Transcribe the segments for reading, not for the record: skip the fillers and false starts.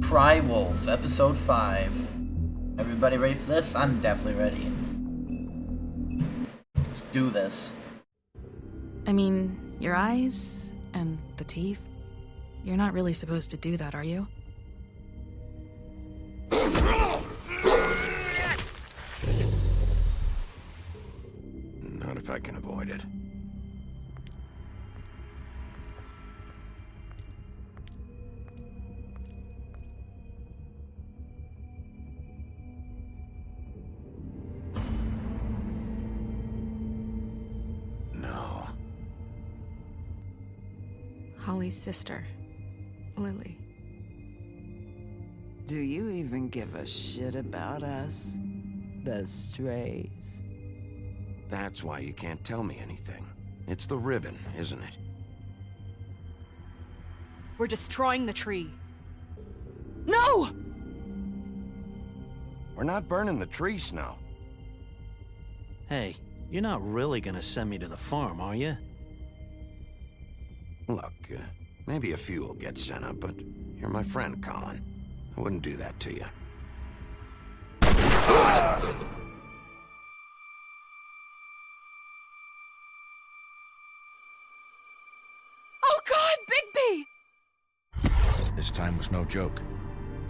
Cry Wolf, episode 5. Everybody ready for this? I'm definitely ready. Let's do this. I mean, your eyes and the teeth. You're not really supposed to do that, are you? Not if I can avoid it. No. Holly's sister, Lily. Do you even give a shit about us? The strays. That's why you can't tell me anything. It's the ribbon, isn't it? We're destroying the tree. No! We're not burning the tree, Snow. Hey, you're not really gonna send me to the farm, are you? Look, maybe a few will get sent up, but you're my friend, Colin. I wouldn't do that to you. Oh God, Bigby! This time was no joke.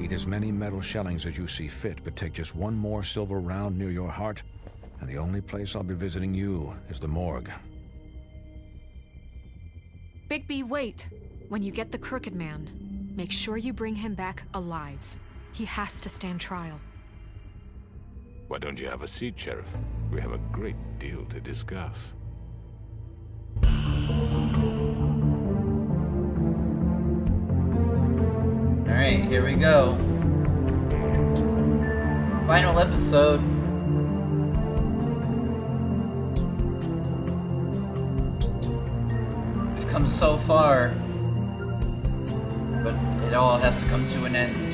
Eat as many metal shellings as you see fit, but take just one more silver round near your heart, and the only place I'll be visiting you is the morgue. Bigby, wait. When you get the Crooked Man, make sure you bring him back alive. He has to stand trial. Why don't you have a seat, Sheriff? We have a great deal to discuss. Alright, here we go. Final episode. We've come so far, but it all has to come to an end.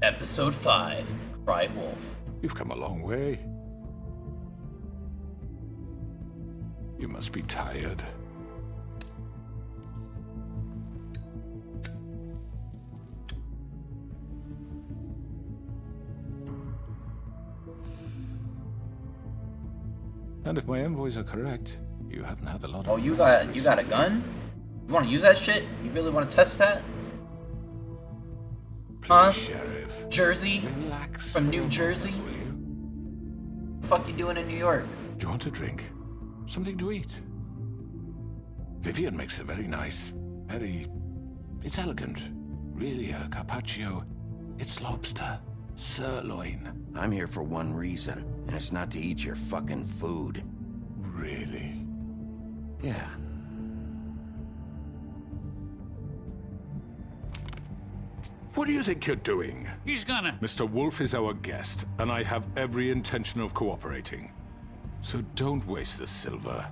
Episode 5, Cry Wolf. You've come a long way. You must be tired. And if my envoys are correct, you haven't had a lot of... Oh, you got a gun? You want to use that shit? You really want to test that? Huh? Please, Sheriff. Jersey? Relax From for New a Jersey? moment, will you? What the fuck you doing in New York? Do you want a drink? Something to eat? Vivian makes a very nice, it's elegant. Really a carpaccio. It's lobster. Sirloin. I'm here for one reason, and it's not to eat your fucking food. Really? Yeah. What do you think you're doing? He's gonna... Mr. Wolf is our guest, and I have every intention of cooperating. So don't waste the silver.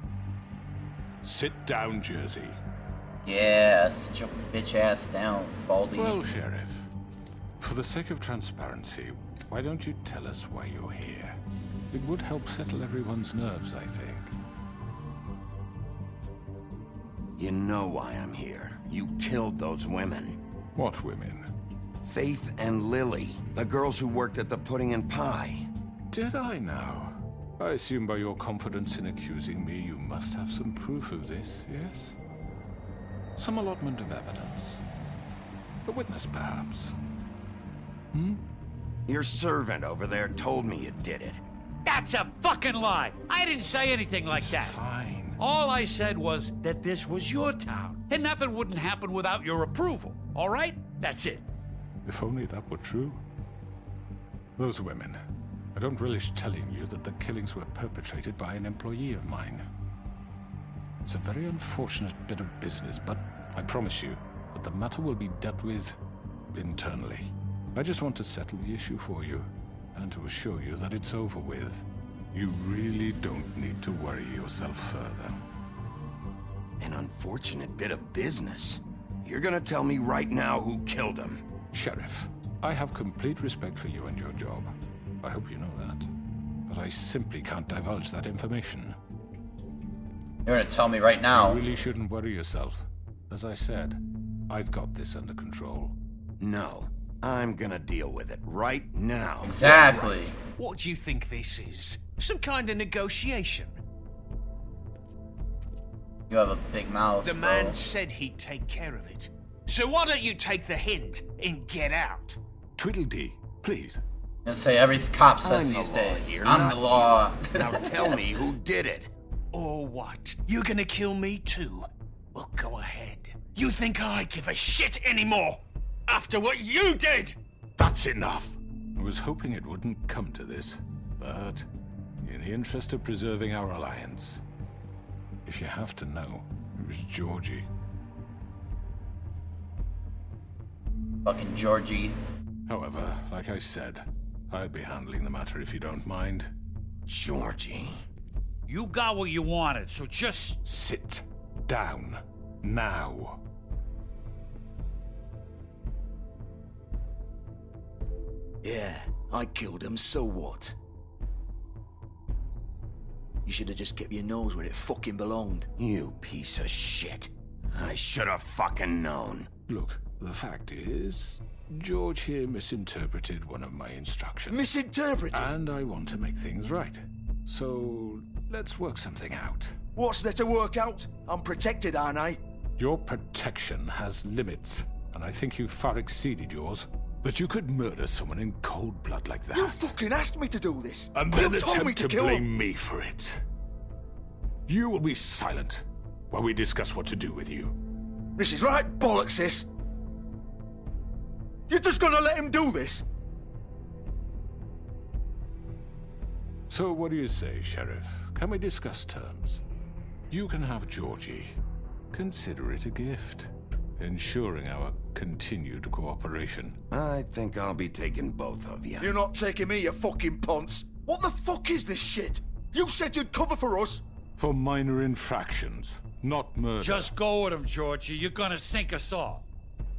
Sit down, Jersey. Yeah, sit your bitch ass down, Baldy. Well, Sheriff, for the sake of transparency, why don't you tell us why you're here? It would help settle everyone's nerves, I think. You know why I'm here. You killed those women. What women? Faith and Lily, the girls who worked at the Pudding and Pie. Did I now? I assume by your confidence in accusing me, you must have some proof of this, yes? Some allotment of evidence. A witness, perhaps. Your servant over there told me you did it. That's a fucking lie! I didn't say anything like that. Fine. All I said was that this was your town, and nothing wouldn't happen without your approval, all right? That's it. If only that were true. Those women. I don't relish telling you that the killings were perpetrated by an employee of mine. It's a very unfortunate bit of business, but I promise you that the matter will be dealt with internally. I just want to settle the issue for you, and to assure you that it's over with. You really don't need to worry yourself further. An unfortunate bit of business. You're gonna tell me right now who killed him. Sheriff, I have complete respect for you and your job. I hope you know that. But I simply can't divulge that information. You're gonna tell me right now. You really shouldn't worry yourself. As I said, I've got this under control. No, I'm gonna deal with it right now. Exactly. What do you think this is? Some kind of negotiation? You have a big mouth, The bro. man said he'd take care of it. So why don't you take the hint and get out? Tweedledee, please. I'm gonna say every cop says I'm the these law days. here, I'm not the law. Now tell me who did it. Or what? You gonna kill me too? Well, go ahead. You think I give a shit anymore? After what you did? That's enough. I was hoping it wouldn't come to this, but in the interest of preserving our alliance, if you have to know, it was Georgie. Fucking Georgie. However, like I said, I'll be handling the matter if you don't mind. Georgie. You got what you wanted, so just... Sit down. Now. Yeah, I killed him, so what? You should have just kept your nose where it fucking belonged. You piece of shit. I should have fucking known. Look, the fact is, George here misinterpreted one of my instructions. Misinterpreted? And I want to make things right. So, let's work something out. What's there to work out? I'm protected, aren't I? Your protection has limits, and I think you've far exceeded yours. That you could murder someone in cold blood like that. You fucking asked me to do this. And then you told me attempt to to kill blame him. me for it. You will be silent while we discuss what to do with you. This is right bollocks, this. You're just gonna let him do this? So what do you say, Sheriff? Can we discuss terms? You can have Georgie. Consider it a gift, ensuring our continued cooperation. I think I'll be taking both of you. You're not taking me, you fucking ponce. What the fuck is this shit? You said you'd cover for us. For minor infractions, not murder. Just go with him, Georgie. You're gonna sink us all.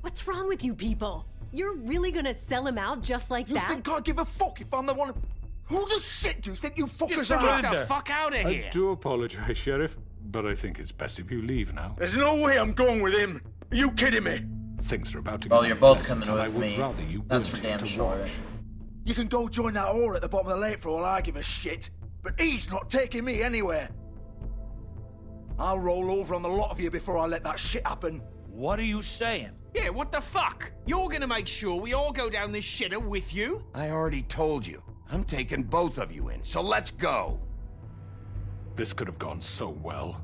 What's wrong with you people? You're really gonna sell him out just like You that? think I give a fuck if I'm the one? Who the shit do you think you fuckers Just are? surrender. Get the fuck out of here! I do apologize, Sheriff, but I think it's best if you leave now. There's no way I'm going with him. Are you kidding me? Things are about to Well, get you're both unpleasant, coming and with I would me. rather you That's weren't for here damn to sure. watch. You can go join that whore at the bottom of the lake for all I give a shit. But he's not taking me anywhere. I'll roll over on the lot of you before I let that shit happen. What are you saying? Yeah, what the fuck? You're gonna make sure we all go down this shitter with you? I already told you. I'm taking both of you in, so let's go. This could have gone so well.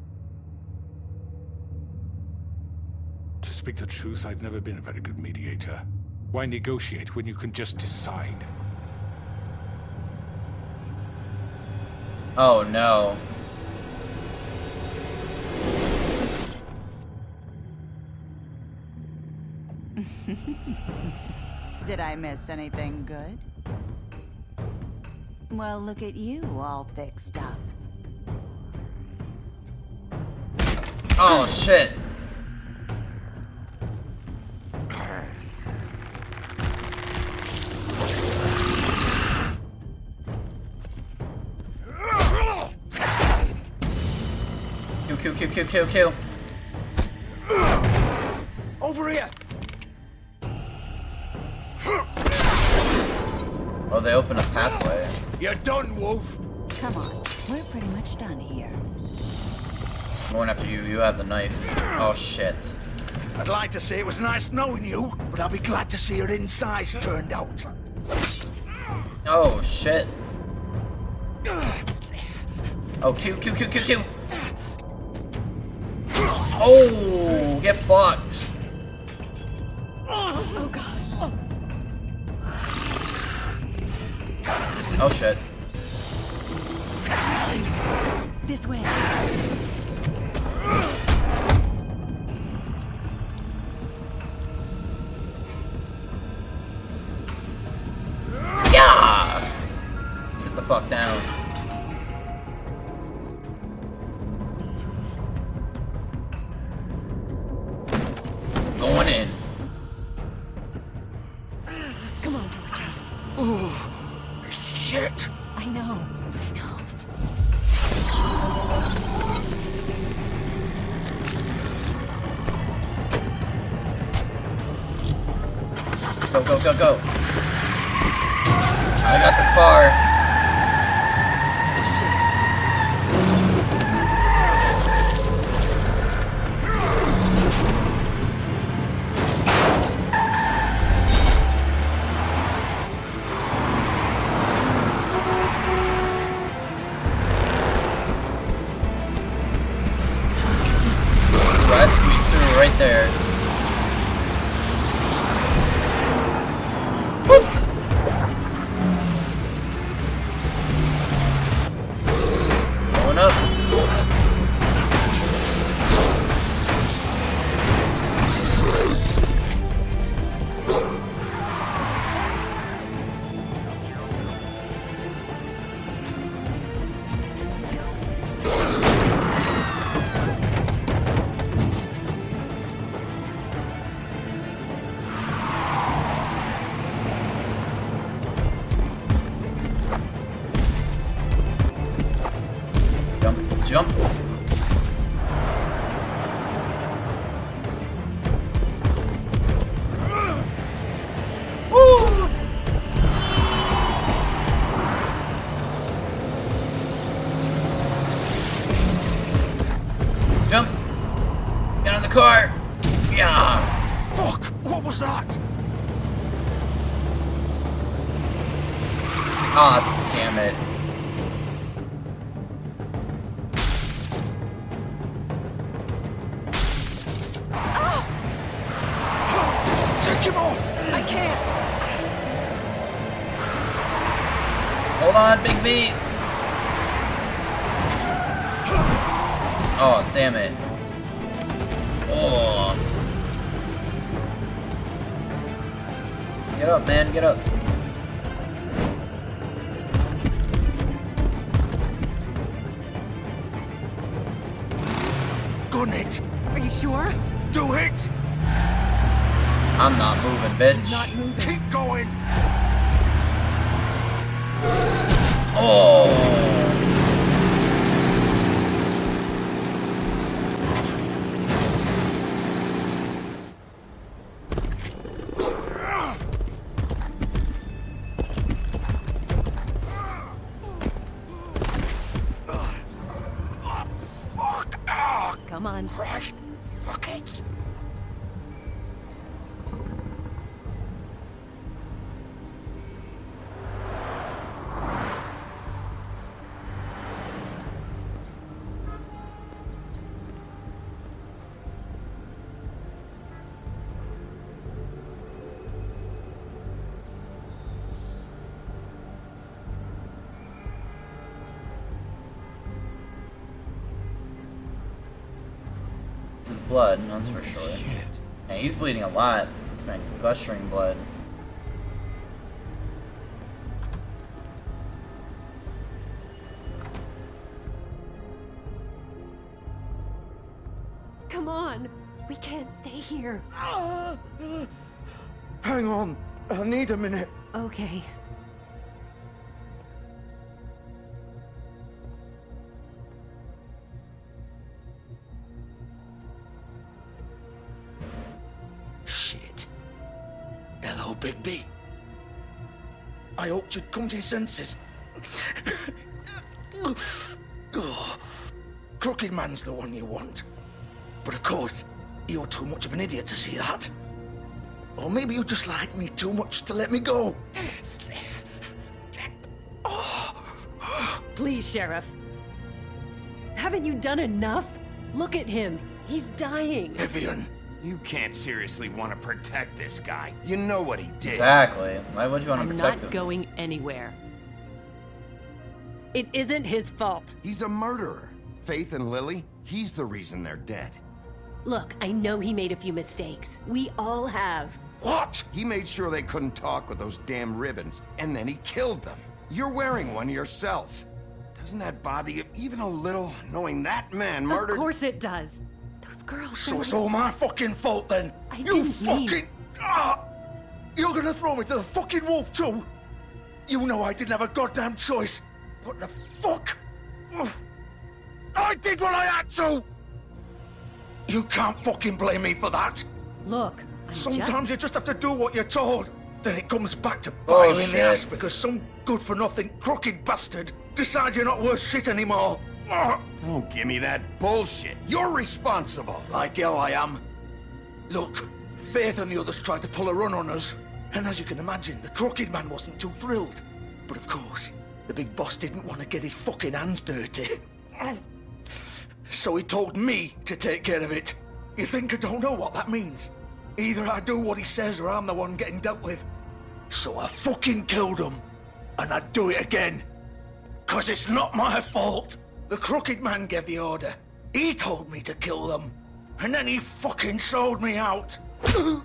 To speak the truth, I've never been a very good mediator. Why negotiate when you can just decide? Oh no. Did I miss anything good? Well, look at you, all fixed up. Oh shit. Kill. Over here! Oh, they open a pathway. You're done, Wolf! Come on, we're pretty much done here. I'm going after you. You have the knife. Oh shit. I'd like to say it was nice knowing you, but I'll be glad to see your insides turned out. Oh shit. Oh, Q. Oh, get fucked. Oh god. Oh shit. This way. Yeah! Sit the fuck down. Go, go, go, go. I got the car. I squeezed through right there. Going up. Jump, jump. Woo! Jump. Get on the car. Yeah. Fuck! What was that? Ah, damn it. Take him off! I can't. Hold on, Big B. Oh, damn it. Oh. Get up, man, get up. Go, Nate. Are you sure? Do it! I'm not moving, bitch. He's not moving. Keep going! Oh. Come on. Right. Fuck it. This is blood, that's for sure. Yeah, he's bleeding a lot. He's been gushing blood. Come on. We can't stay here. Hang on. I need a minute. Okay. Shit. Hello, Bigby. I hoped you'd come to your senses. Oh, Crooked Man's the one you want. But of course, you're too much of an idiot to see that. Or maybe you just like me too much to let me go. Please, Sheriff. Haven't you done enough? Look at him. He's dying. Vivian. You can't seriously want to protect this guy. You know what he did. Exactly. Why would you want to I'm protect not him? going anywhere. It isn't his fault. He's a murderer. Faith and Lily, he's the reason they're dead. Look, I know he made a few mistakes. We all have. What? He made sure they couldn't talk with those damn ribbons, and then he killed them. You're wearing one yourself. Doesn't that bother you even a little, knowing that man murdered... Of course it does. Those girls... So it's all my fucking fault then? I You didn't fucking... mean- You're gonna throw me to the fucking wolf too? You know I didn't have a goddamn choice. What the fuck? I did what I had to! You can't fucking blame me for that. Look, Sometimes you just have to do what you're told. Then it comes back to bite you in the ass because some good-for-nothing crooked bastard decides you're not worth shit anymore. Don't give me that bullshit. You're responsible. Like hell I am. Look, Faith and the others tried to pull a run on us. And as you can imagine, the crooked man wasn't too thrilled. But of course, the big boss didn't want to get his fucking hands dirty. So he told me to take care of it. You think I don't know what that means? Either I do what he says or I'm the one getting dealt with. So I fucking killed him. And I'd do it again. 'Cause it's not my fault. The crooked man gave the order. He told me to kill them. And then he fucking sold me out. You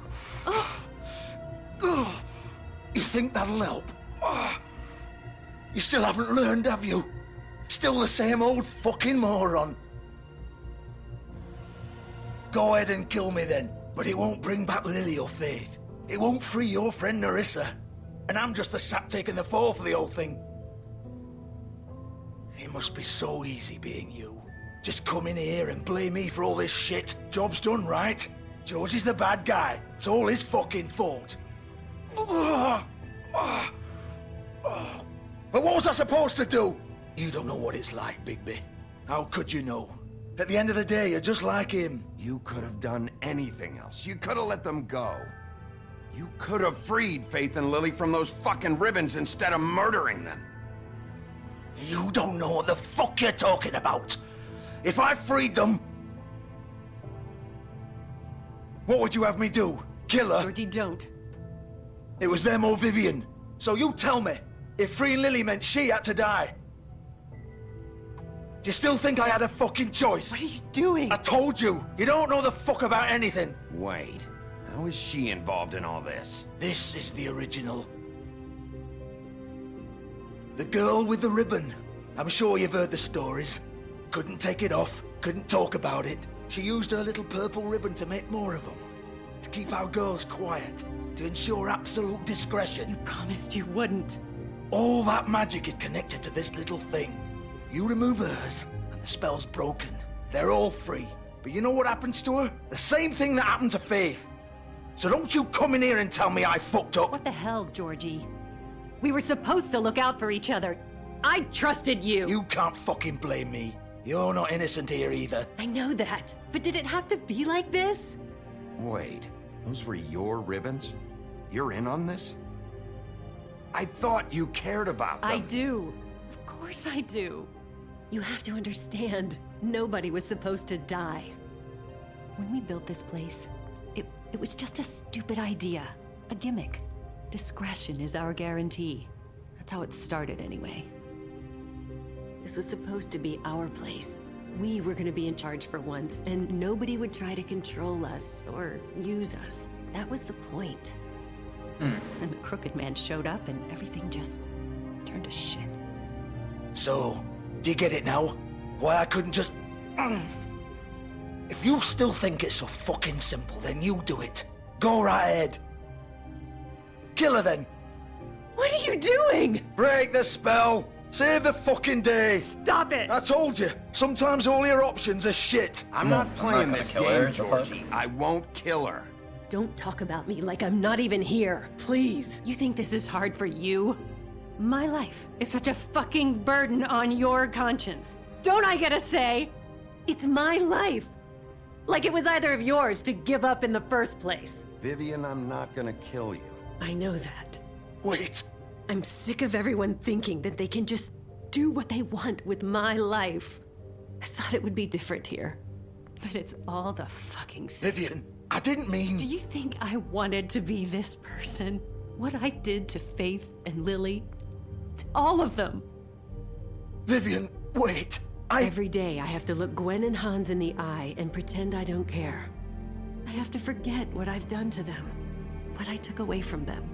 think that'll help? You still haven't learned, have you? Still the same old fucking moron. Go ahead and kill me then, but it won't bring back Lily or Faith. It won't free your friend Nerissa. And I'm just the sap taking the fall for the whole thing. It must be so easy being you. Just come in here and blame me for all this shit. Job's done, right? George is the bad guy. It's all his fucking fault. But what was I supposed to do? You don't know what it's like, Bigby. How could you know? At the end of the day, you're just like him. You could have done anything else. You could have let them go. You could have freed Faith and Lily from those fucking ribbons instead of murdering them. You don't know what the fuck you're talking about. If I freed them... What would you have me do? Kill her? Georgie, don't. It was them or Vivian. So you tell me, if freeing Lily meant she had to die, do you still think I had a fucking choice? What are you doing? I told you, you don't know the fuck about anything. Wait, how is she involved in all this? This is the original. The girl with the ribbon. I'm sure you've heard the stories. Couldn't take it off, couldn't talk about it. She used her little purple ribbon to make more of them. To keep our girls quiet. To ensure absolute discretion. You promised you wouldn't. All that magic is connected to this little thing. You remove hers, and the spell's broken. They're all free. But you know what happens to her? The same thing that happened to Faith. So don't you come in here and tell me I fucked up. What the hell, Georgie? We were supposed to look out for each other. I trusted you. You can't fucking blame me. You're not innocent here either. I know that. But did it have to be like this? Wait, those were your ribbons? You're in on this? I thought you cared about them. I do. Of course I do. You have to understand, nobody was supposed to die. When we built this place, it was just a stupid idea. A gimmick. Discretion is our guarantee. That's how it started anyway. This was supposed to be our place. We were gonna be in charge for once, and nobody would try to control us or use us. That was the point. And the crooked man showed up and everything just turned to shit. So, do you get it now? Why I couldn't just... If you still think it's so fucking simple, then you do it. Go right ahead. Kill her then. What are you doing? Break the spell. Save the fucking day. Stop it. I told you, sometimes all your options are shit. I'm not playing this kill her, game, Georgie. I won't kill her. Don't talk about me like I'm not even here. Please. You think this is hard for you? My life is such a fucking burden on your conscience. Don't I get a say? It's my life. Like it was either of yours to give up in the first place. Vivian, I'm not gonna kill you. I know that. Wait. I'm sick of everyone thinking that they can just do what they want with my life. I thought it would be different here. But it's all the fucking same. Vivian, I didn't mean... Do you think I wanted to be this person? What I did to Faith and Lily? To all of them. Vivian, wait. Every day I have to look Gwen and Hans in the eye and pretend I don't care. I have to forget what I've done to them. What I took away from them.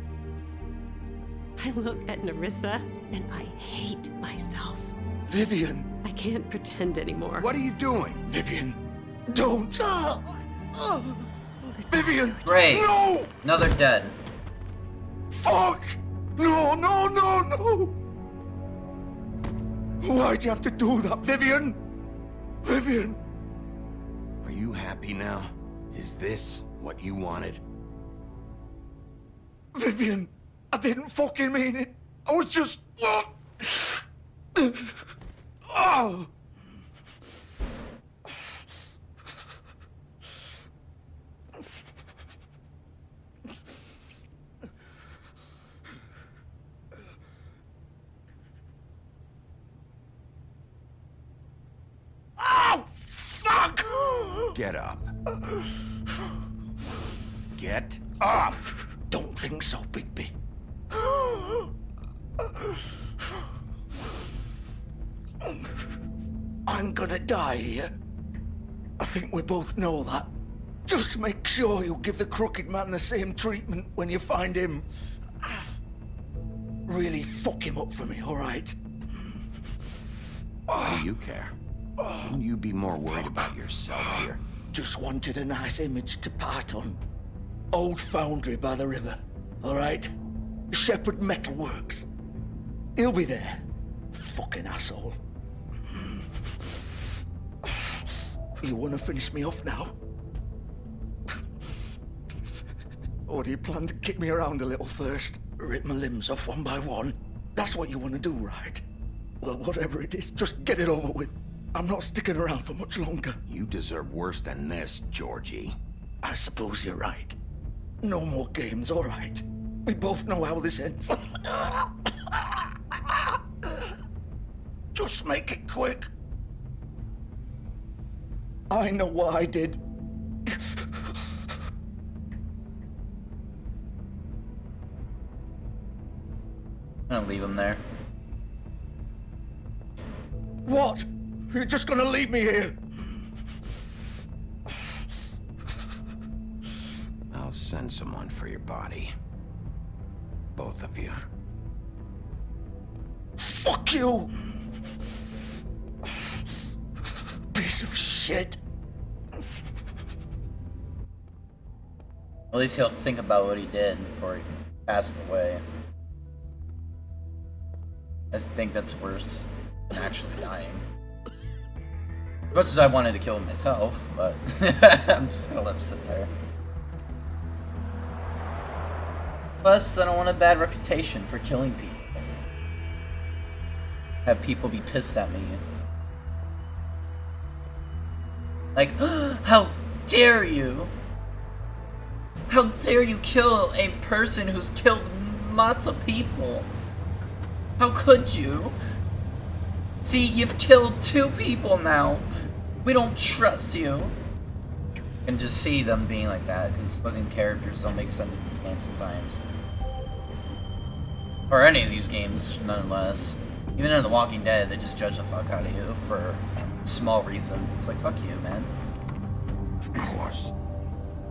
I look at Nerissa and I hate myself. Vivian. I can't pretend anymore. What are you doing? Vivian, don't. Vivian. Great. No. Now they're dead. Fuck. No, no, no, no. Why'd you have to do that, Vivian? Vivian! Are you happy now? Is this what you wanted? Vivian, I didn't fucking mean it. I was just... Oh! Oh, fuck! Get up. Get up! Don't think so, Bigby. I'm gonna die here. I think we both know that. Just make sure you give the Crooked Man the same treatment when you find him. Really fuck him up for me, all right? Why do you care? Shouldn't you be more worried about yourself here? Just wanted a nice image to part on. Old foundry by the river, all right? Shepherd Metalworks. He'll be there. Fucking asshole. You wanna finish me off now? Or do you plan to kick me around a little first? Rip my limbs off one by one? That's what you wanna do, right? Well, whatever it is, just get it over with. I'm not sticking around for much longer. You deserve worse than this, Georgie. I suppose you're right. No more games, all right. We both know how this ends. Just make it quick. I know what I did. I'm gonna leave him there. What? You're just gonna leave me here? I'll send someone for your body. Both of you. Fuck you! Piece of shit. At least he'll think about what he did before he passes away. I think that's worse than actually dying. As much as I wanted to kill him myself, but I'm just gonna let him sit there. Plus, I don't want a bad reputation for killing people. Have people be pissed at me. Like, how dare you? How dare you kill a person who's killed lots of people? How could you? See, you've killed 2 people now. We don't trust you. And just see them being like that, because fucking characters don't make sense in this game sometimes. Or any of these games, nonetheless. Even in The Walking Dead, they just judge the fuck out of you for small reasons. It's like, fuck you, man. Of course.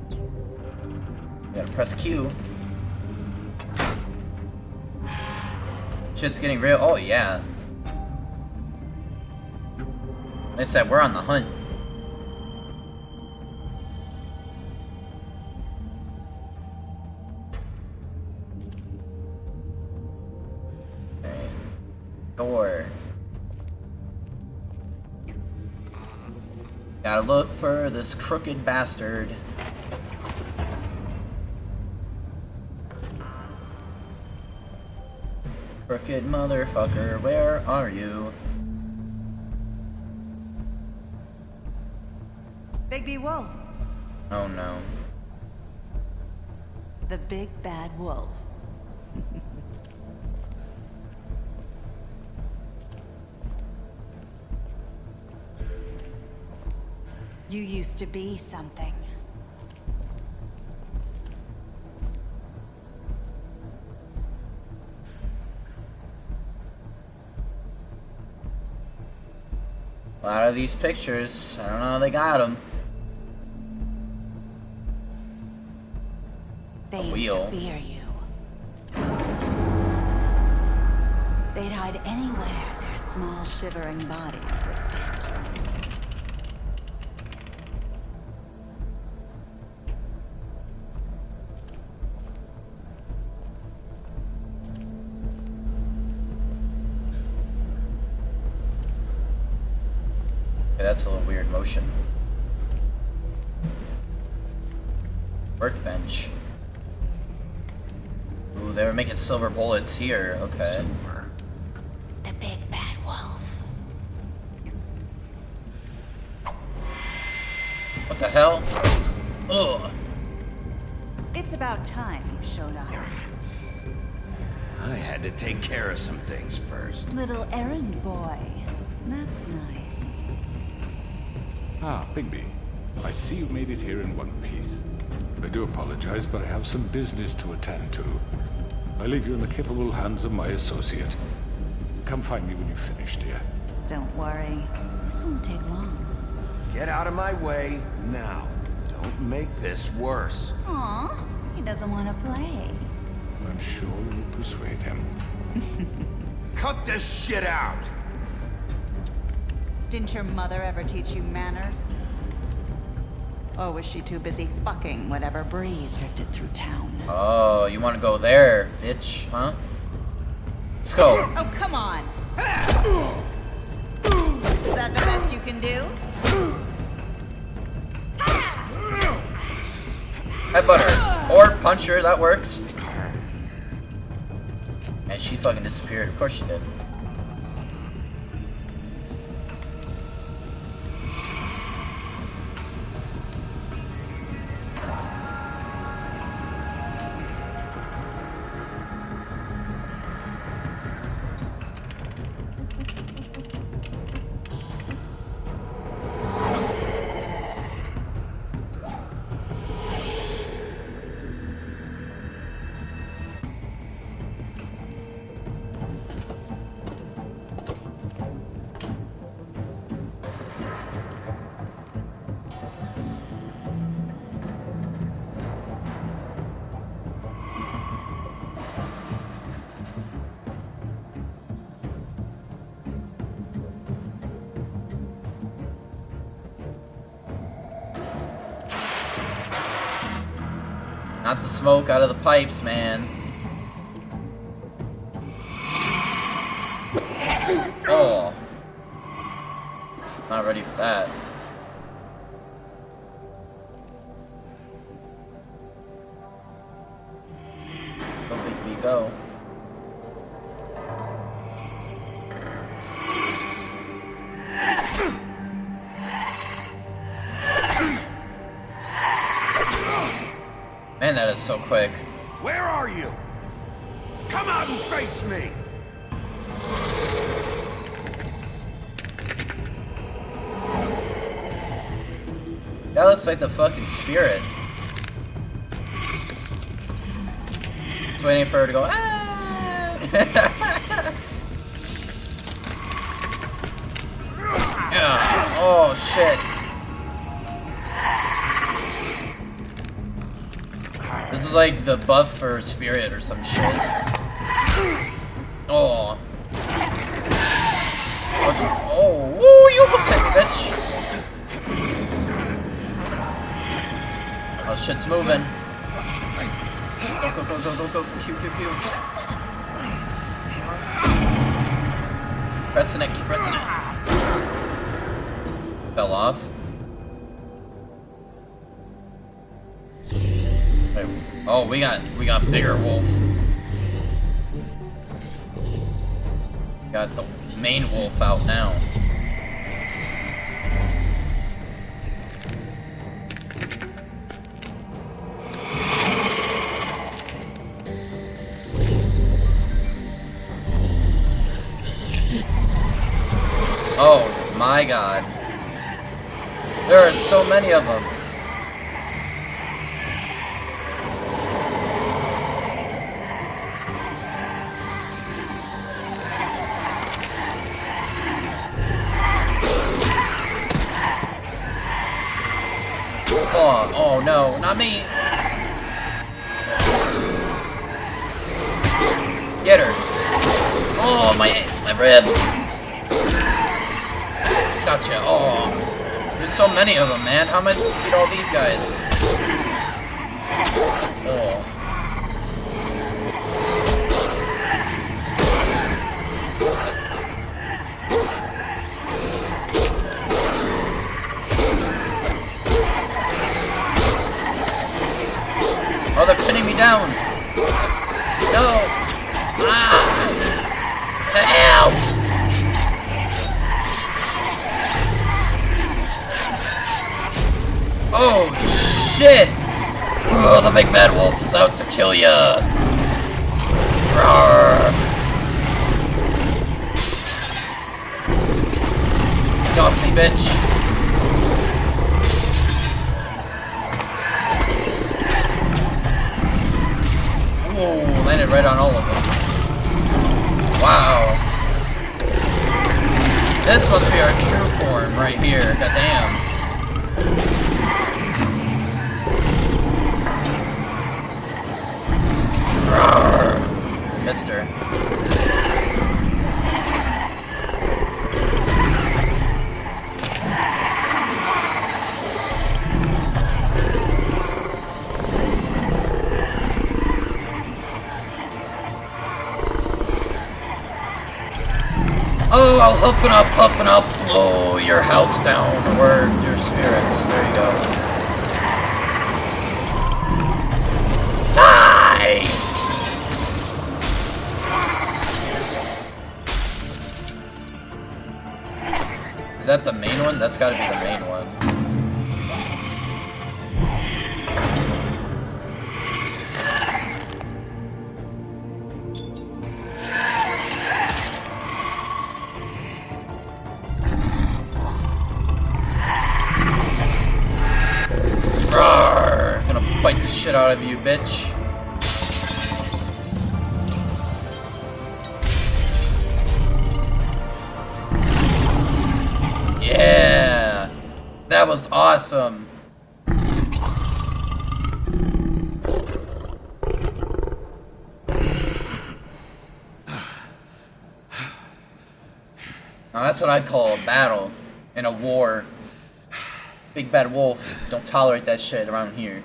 You gotta press Q. Shit's getting real. Oh, yeah. Like I said, we're on the hunt. Okay. Door. Gotta look for this crooked bastard. Crooked motherfucker, where are you? Bigby Wolf. Oh no. The big bad wolf. You used to be something. A lot of these pictures, I don't know how they got them. They used to fear you. They'd hide anywhere their small shivering bodies would fit. Okay, that's a little weird motion. Workbench. Ooh, they were making silver bullets here. Okay. Silver. The big bad wolf. What the hell? Ugh. It's about time you showed up. I had to take care of some things first. Little errand boy. That's nice. Ah, Bigby. I see you made it here in one piece. I do apologize, but I have some business to attend to. I leave you in the capable hands of my associate. Come find me when you've finished, dear. Don't worry. This won't take long. Get out of my way now. Don't make this worse. Aw, he doesn't want to play. I'm sure you'll persuade him. Cut this shit out! Didn't your mother ever teach you manners? Or was she too busy fucking whatever breeze drifted through town? Oh, you want to go there, bitch, huh? Let's go. Oh, come on! Is that the best you can do? Headbutt her. Or punch her, that works. And she fucking disappeared. Of course she did. Not the smoke out of the pipes, man. Oh. Not ready for that. Go, Bigby, go. Man, that is so quick. Where are you? Come out and face me! That looks like the fucking spirit. Just waiting for her to go, ah! Yeah. Oh, shit. This is like the buff for spirit or some shit. Oh. Oh, woo, you almost hit me, bitch. Oh, shit's moving. Go, go, go, go, go, go. Pew, pew, pew. Pressing it, keep pressing it. Fell off. Wait, oh, we got bigger wolf. Got the main wolf out now. Oh my god. There are so many of them. Oh no, not me. Get her. Oh, my ribs. Gotcha. Oh, there's so many of them, man. How am I supposed to beat all these guys? Oh. down. No. Ah. Help! Oh, shit! Oh, the big bad wolf is out to kill ya! Roar! Get off me, bitch! Whoa, landed right on all of them. Wow. This must be our true form right here, goddamn. Mister. Oh, I'll huffing up, blow your house down, or your spirits. There you go. Die! Is that the main one? That's gotta be the main one. Roar! Gonna bite the shit out of you, bitch. Yeah! That was awesome! Now that's what I'd call a battle in a war. Big bad wolf, don't tolerate that shit around here.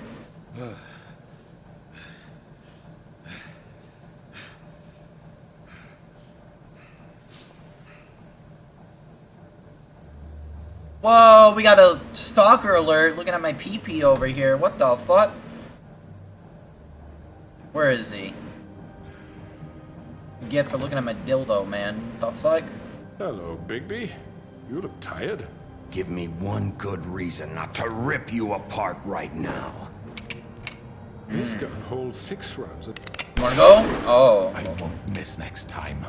Whoa, we got a stalker alert looking at my PP over here. What the fuck? Where is he? Get for looking at my dildo, man. The fuck? Hello, Bigby. You look tired. Give me one good reason not to rip you apart right now. This gun holds 6 rounds. You wanna go? Oh. I won't miss next time.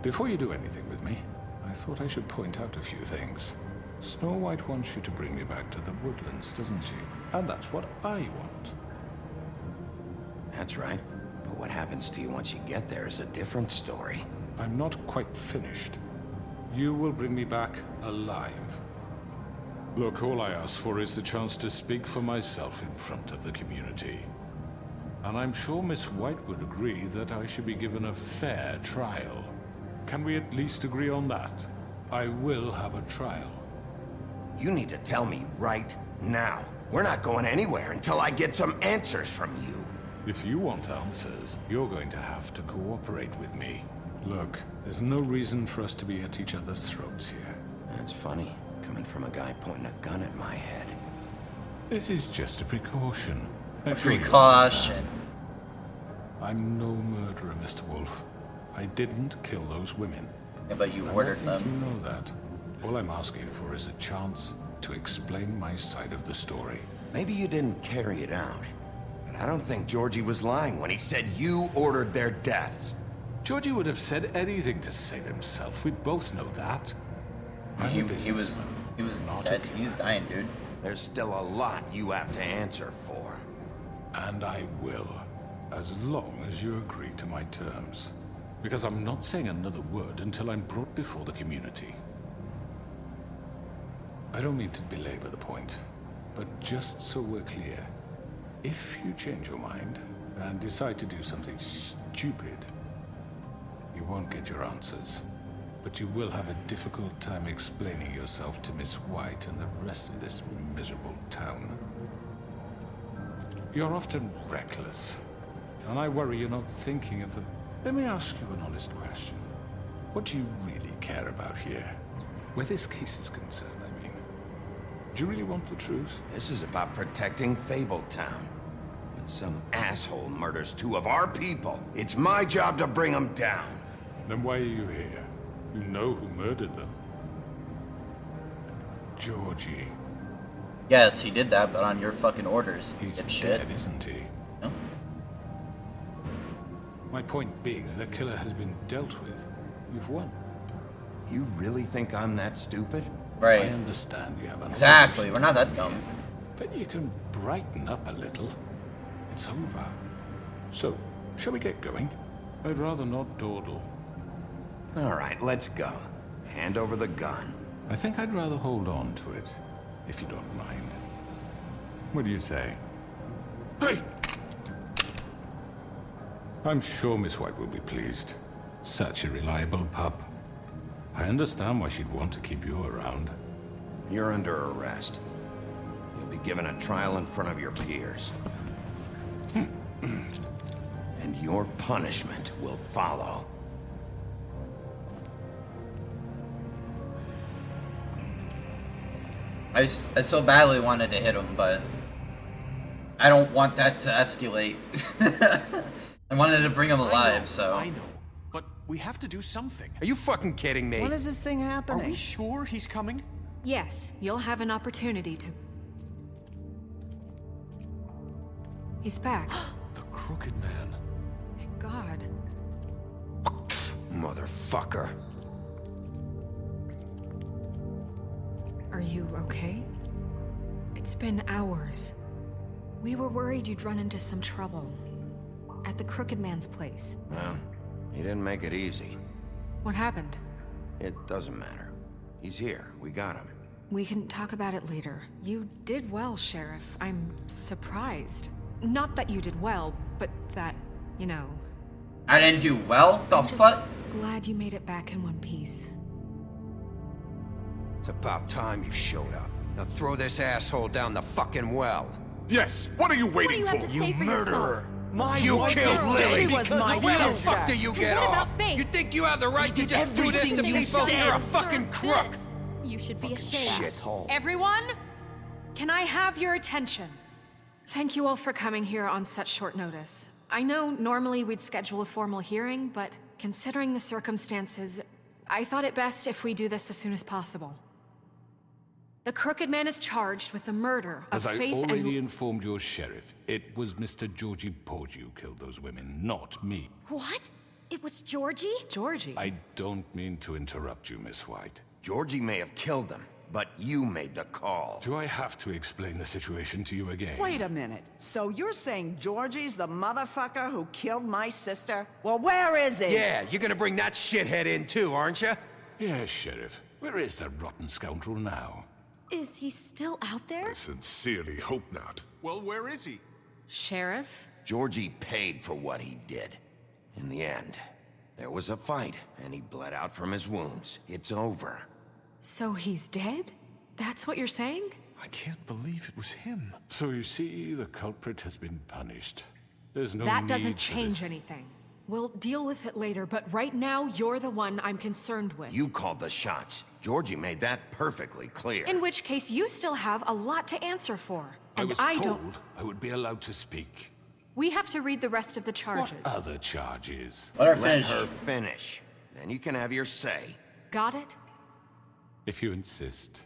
Before you do anything with me, I thought I should point out a few things. Snow White wants you to bring me back to the woodlands, doesn't she? And that's what I want. That's right. But what happens to you once you get there is a different story. I'm not quite finished. You will bring me back alive. Look, all I ask for is the chance to speak for myself in front of the community. And I'm sure Miss White would agree that I should be given a fair trial. Can we at least agree on that? I will have a trial. You need to tell me right now. We're not going anywhere until I get some answers from you. If you want answers, you're going to have to cooperate with me. Look, there's no reason for us to be at each other's throats here. That's funny, coming from a guy pointing a gun at my head. This is just a precaution. A precaution. I'm no murderer, Mr. Wolf. I didn't kill those women. Yeah, but you ordered them. You know that. All I'm asking for is a chance to explain my side of the story. Maybe you didn't carry it out, but I don't think Georgie was lying when he said you ordered their deaths. Georgie would have said anything to save himself. We'd both know that. He was dead. He's dying, dude. There's still a lot you have to answer for. And I will, as long as you agree to my terms. Because I'm not saying another word until I'm brought before the community. I don't mean to belabor the point, but just so we're clear, if you change your mind and decide to do something stupid, you won't get your answers, but you will have a difficult time explaining yourself to Miss White and the rest of this miserable town. You're often reckless, and I worry you're not thinking of the... Let me ask you an honest question. What do you really care about here? Where this case is concerned, I mean. Do you really want the truth? This is about protecting Fabletown. Some asshole murders 2 of our people. It's my job to bring them down. Then why are you here? You know who murdered them. Georgie. Yes, he did that, but on your fucking orders. He's dipshit. dead, isn't he? No? My point being, the killer has been dealt with. You've won. You really think I'm that stupid? Right. I understand you have an Exactly, obligation we're not that to dumb. me, but you can brighten up a little. It's over. So, shall we get going? I'd rather not dawdle. All right, let's go. Hand over the gun. I think I'd rather hold on to it, if you don't mind. What do you say? Hey! I'm sure Miss White will be pleased. Such a reliable pup. I understand why she'd want to keep you around. You're under arrest. You'll be given a trial in front of your peers. And your punishment will follow. I so badly wanted to hit him, but I don't want that to escalate. I wanted to bring him alive, so. I know, but we have to do something. Are you fucking kidding me? When is this thing happening? Are we sure he's coming? Yes, you'll have an opportunity to... He's back. The Crooked Man. Thank God. Motherfucker. Are you okay? It's been hours. We were worried you'd run into some trouble. At the Crooked Man's place. Well, he didn't make it easy. What happened? It doesn't matter. He's here. We got him. We can talk about it later. You did well, Sheriff. I'm surprised. Not that you did well, but that, you know... I didn't do well? The I'm just fuck? glad you made it back in one piece. It's about time you showed up. Now throw this asshole down the fucking well. Yes, what are you waiting What do you have to say for yourself? You killed Lily! She was my Where the sister. fuck do you get what off? about Faith? You think you have the right to did just do this to everything you people? said. You're a fucking crook! This. You should be ashamed. Shithole. Everyone, can I have your attention? Thank you all for coming here on such short notice. I know normally we'd schedule a formal hearing, but considering the circumstances, I thought it best if we do this as soon as possible. The Crooked Man is charged with the murder of As I Faith already and... informed your sheriff, it was Mr. Georgie Porgy who killed those women, not me. What? It was Georgie? Georgie? I don't mean to interrupt you, Miss White. Georgie may have killed them, but you made the call. Do I have to explain the situation to you again? Wait a minute. So you're saying Georgie's the motherfucker who killed my sister? Well, where is he? Yeah, you're gonna bring that shithead in too, aren't you? Yes, Sheriff. Where is that rotten scoundrel now? Is he still out there? I sincerely hope not. Well, where is he? Sheriff? Georgie paid for what he did. In the end, there was a fight, and he bled out from his wounds. It's over. So he's dead? That's what you're saying? I can't believe it was him. So you see, the culprit has been punished. There's no That need doesn't for change this. anything. We'll deal with it later, but right now, you're the one I'm concerned with. You called the shots. Georgie made that perfectly clear. In which case, you still have a lot to answer for. I And was I told don't... I would be allowed to speak. We have to read the rest of the charges. What other charges? Let her Let finish. her finish. Then you can have your say. Got it? If you insist.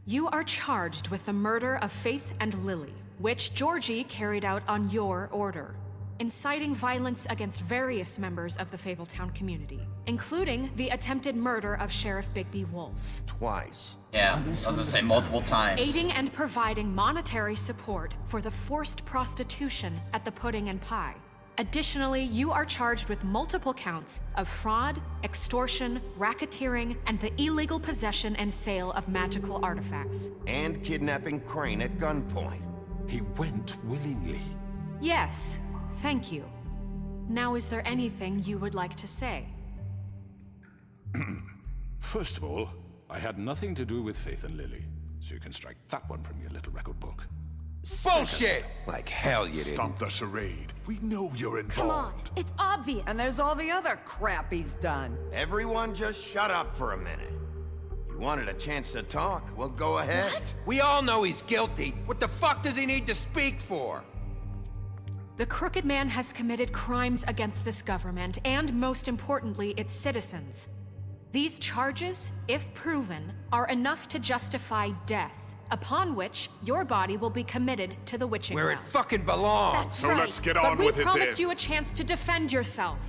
You are charged with the murder of Faith and Lily, which Georgie carried out on your order, inciting violence against various members of the Fabletown community, including the attempted murder of Sheriff Bigby Wolf. Twice. Yeah, I was gonna say multiple times. Aiding and providing monetary support for the forced prostitution at the Pudding and Pie. Additionally, you are charged with multiple counts of fraud, extortion, racketeering, and the illegal possession and sale of magical artifacts. And kidnapping Crane at gunpoint. He went willingly. Yes, thank you. Now, is there anything you would like to say? First of all, I had nothing to do with Faith and Lily, so you can strike that one from your little record book. Bullshit! Like hell you didn't. Stop the charade. We know you're involved. Come on, it's obvious. And there's all the other crap he's done. Everyone just shut up for a minute. You wanted a chance to talk? Well, go ahead. What? We all know he's guilty. What the fuck does he need to speak for? The Crooked Man has committed crimes against this government, and most importantly, its citizens. These charges, if proven, are enough to justify death, upon which your body will be committed to the witching Where it well. fucking belongs. That's So right. let's get on but with we it promised then. you a chance to defend yourself,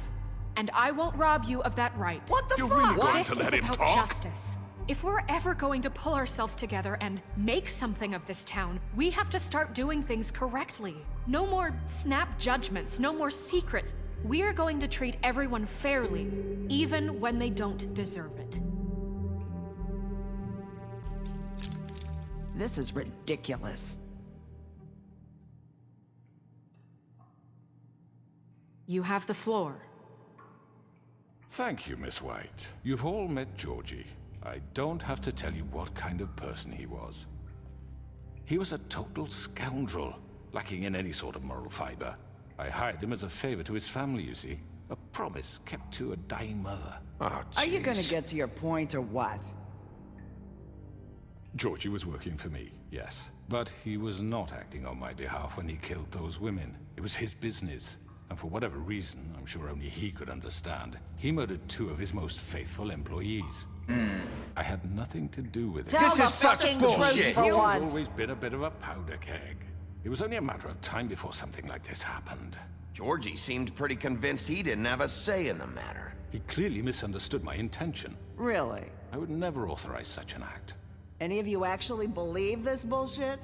and I won't rob you of that right. What the You're fuck? really going This to is let him about talk? justice. If we're ever going to pull ourselves together and make something of this town, we have to start doing things correctly. No more snap judgments, no more secrets. We are going to treat everyone fairly, even when they don't deserve it. This is ridiculous. You have the floor. Thank you, Miss White. You've all met Georgie. I don't have to tell you what kind of person he was. He was a total scoundrel, lacking in any sort of moral fiber. I hired him as a favor to his family, you see. A promise kept to a dying mother. Oh, Are you gonna jeez. get to your point or what? Georgie was working for me, yes. But he was not acting on my behalf when he killed those women. It was his business. And for whatever reason, I'm sure only he could understand, he murdered 2 of his most faithful employees. I had nothing to do with it. Tell the fucking truth for He's once. always been a bit of a powder keg. It was only a matter of time before something like this happened. Georgie seemed pretty convinced he didn't have a say in the matter. He clearly misunderstood my intention. Really? I would never authorize such an act. Any of you actually believe this bullshit?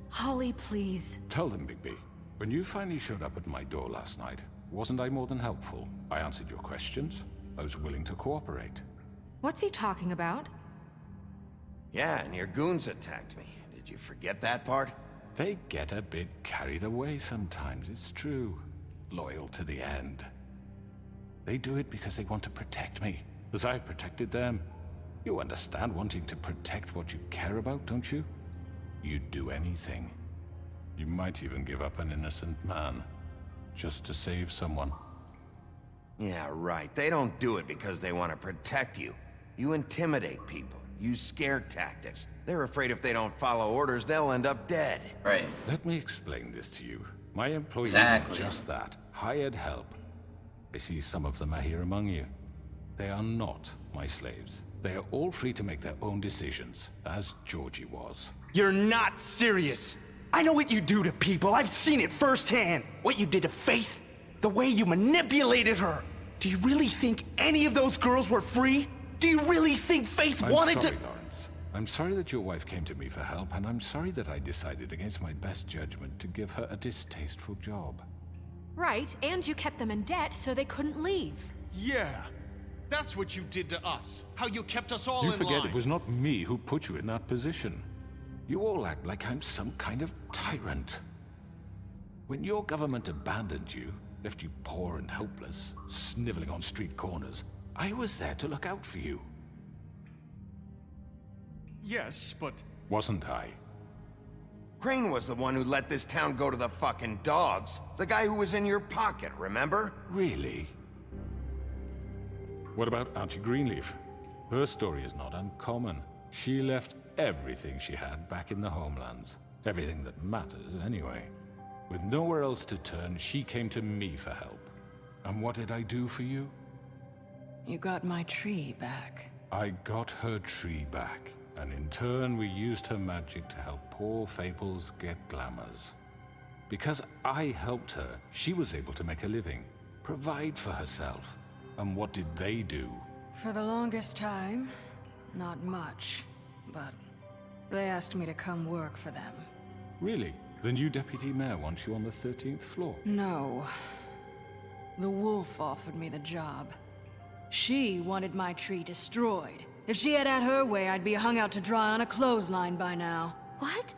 Holly, please. Tell them, Bigby. When you finally showed up at my door last night, wasn't I more than helpful? I answered your questions. I was willing to cooperate. What's he talking about? Yeah, and your goons attacked me. Did you forget that part? They get a bit carried away sometimes, it's true. Loyal to the end. They do it because they want to protect me, as I've protected them. You understand wanting to protect what you care about, don't you? You'd do anything. You might even give up an innocent man, just to save someone. Yeah, right. They don't do it because they want to protect you. You intimidate people, use scare tactics. They're afraid if they don't follow orders, they'll end up dead. Right. Let me explain this to you. My employees Exactly. are just that, hired help. I see some of them are here among you. They are not my slaves. They are all free to make their own decisions, as Georgie was. You're not serious. I know what you do to people. I've seen it firsthand. What you did to Faith. The way you manipulated her. Do you really think any of those girls were free? Do you really think Faith I'm wanted sorry, to— Lawrence. I'm sorry that your wife came to me for help, and I'm sorry that I decided against my best judgment to give her a distasteful job. Right, and you kept them in debt so they couldn't leave. Yeah. That's what you did to us. How you kept us all You in forget line. it was not me who put you in that position. You all act like I'm some kind of tyrant. When your government abandoned you, left you poor and helpless, sniveling on street corners, I was there to look out for you. Yes, but... Wasn't I? Crane was the one who let this town go to the fucking dogs. The guy who was in your pocket, remember? Really? What about Archie Greenleaf? Her story is not uncommon. She left everything she had back in the homelands. Everything that matters, anyway. With nowhere else to turn, she came to me for help. And what did I do for you? You got my tree back. I got her tree back, and in turn we used her magic to help poor Fables get glamours. Because I helped her, she was able to make a living, provide for herself. And what did they do? For the longest time, not much. But they asked me to come work for them. Really? The new deputy mayor wants you on the 13th floor? No. The wolf offered me the job. She wanted my tree destroyed. If she had her way, I'd be hung out to dry on a clothesline by now. What?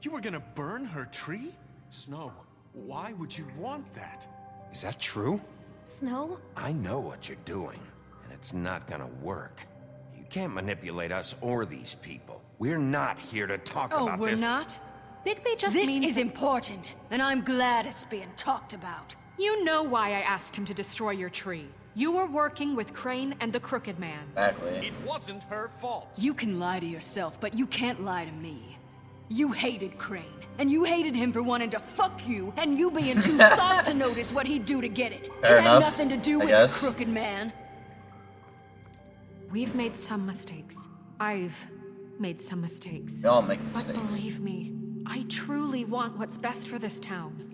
You were gonna burn her tree? Snow, why would you want that? Is that true? Snow? I know what you're doing, and it's not gonna work. You can't manipulate us or these people. We're not here to talk Oh, about we're this. not? Bigby just This means is important, and I'm glad it's being talked about. You know why I asked him to destroy your tree. You were working with Crane and the Crooked Man. Exactly. It wasn't her fault. You can lie to yourself, but you can't lie to me. You hated Crane, and you hated him for wanting to fuck you, and you being too soft to notice what he'd do to get it. Fair It had enough, nothing to do I with guess. the Crooked Man. We've made some mistakes. I've made some mistakes. We all make But mistakes. believe me, I truly want what's best for this town.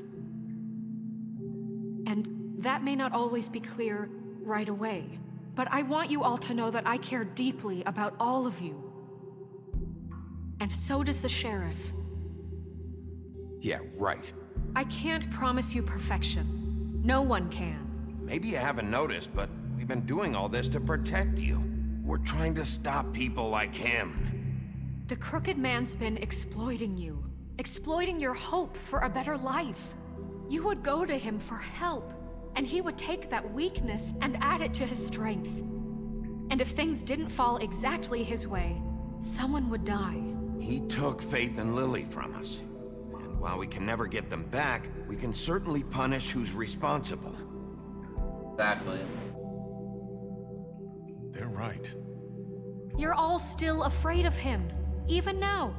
And that may not always be clear right away, but I want you all to know that I care deeply about all of you. And so does the sheriff. Yeah, right. I can't promise you perfection. No one can. Maybe you haven't noticed, but we've been doing all this to protect you. We're trying to stop people like him. The Crooked Man's been exploiting you, exploiting your hope for a better life. You would go to him for help, and he would take that weakness and add it to his strength. And if things didn't fall exactly his way, someone would die. He took Faith and Lily from us. And while we can never get them back, we can certainly punish who's responsible. Exactly. They're right. You're all still afraid of him, even now.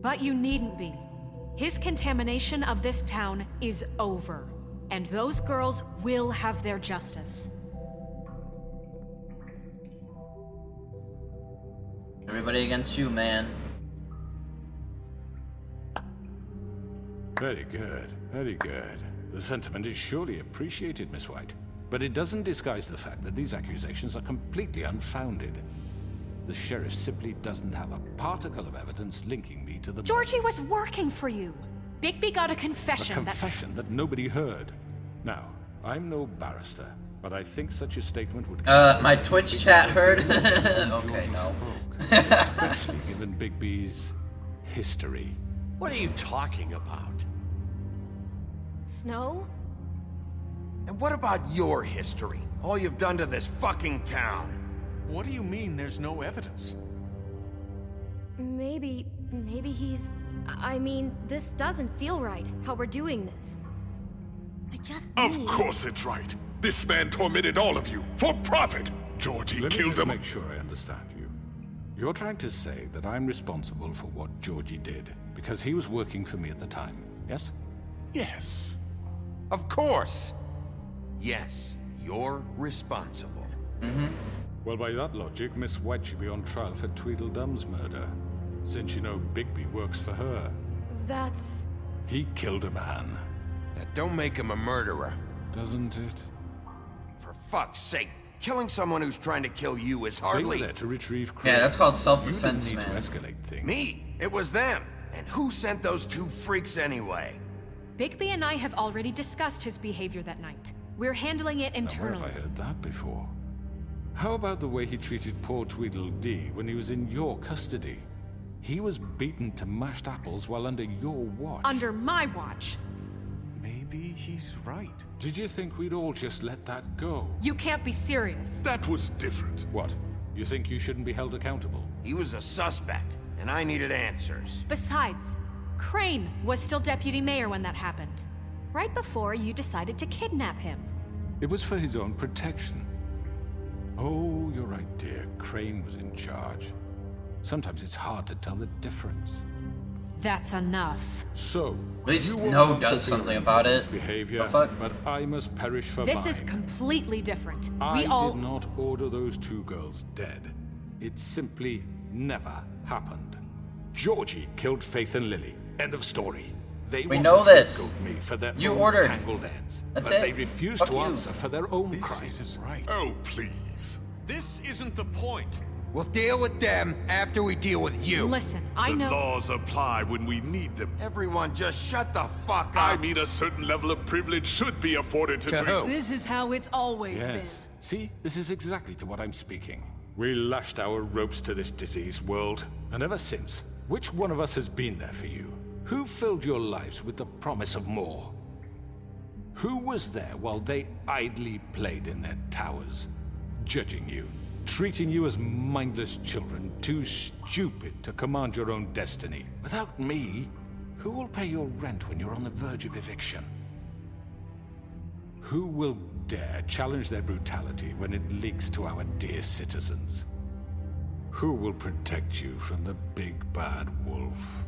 But you needn't be. His contamination of this town is over, and those girls will have their justice. Everybody against you, man. Very good, very good. The sentiment is surely appreciated, Miss White. But it doesn't disguise the fact that these accusations are completely unfounded. The sheriff simply doesn't have a particle of evidence linking me to the... Georgie was working for you. Bigby got a confession A confession that nobody heard. Now, I'm no barrister, but I think such a statement would... My Twitch chat heard? Okay, no. Especially given Bigby's history. What are you talking about? Snow? And what about your history? All you've done to this fucking town? What do you mean there's no evidence? Maybe he's... I mean, this doesn't feel right, how we're doing this. I just Of need... course it's right. This man tormented all of you for profit. Georgie Let me killed just him. make sure I understand you. You're trying to say that I'm responsible for what Georgie did because he was working for me at the time, yes? Yes. Of course. Yes, you're responsible. Well, by that logic, Miss White should be on trial for Tweedledum's murder, since you know Bigby works for her. That's... He killed a man. That don't make him a murderer. Doesn't it? For fuck's sake, killing someone who's trying to kill you is They hardly... were there to retrieve Crane. Yeah, that's called self-defense, You didn't need man. to escalate things. Me? It was them. And who sent those two freaks anyway? Bigby and I have already discussed his behavior that night. We're handling it Now, where internally. have I heard that before? How about the way he treated poor Tweedledee when he was in your custody? He was beaten to mashed apples while under your watch. Under my watch. Maybe he's right. Did you think we'd all just let that go? You can't be serious. That was different. What? You think you shouldn't be held accountable? He was a suspect, and I needed answers. Besides, Crane was still deputy mayor when that happened. Right before you decided to kidnap him. It was for his own protection. Oh, you're right, dear. Crane was in charge. Sometimes it's hard to tell the difference. That's enough. So, At least you will Snow answer does for something your about man's it. behavior, The fuck? but I must perish for This mine. is completely different. I We all... did not order those two girls dead. It simply never happened. Georgie killed Faith and Lily. End of story. They We want know to this. scapegoat me for their You own ordered. tangled ends, That's but it. they refuse Fuck to you. answer for their own This crimes. isn't right. Oh, please. This isn't the point. We'll deal with them after we deal with you. Listen, I The know... laws apply when we need them. Everyone just shut the fuck up. I mean, a certain level of privilege should be afforded to... To who? This is how it's always been. Yes. See, this is exactly to what I'm speaking. We lashed our ropes to this diseased world, and ever since, which one of us has been there for you? Who filled your lives with the promise of more? Who was there while they idly played in their towers, judging you, treating you as mindless children, too stupid to command your own destiny? Without me, who will pay your rent when you're on the verge of eviction? Who will dare challenge their brutality when it leaks to our dear citizens? Who will protect you from the big bad wolf?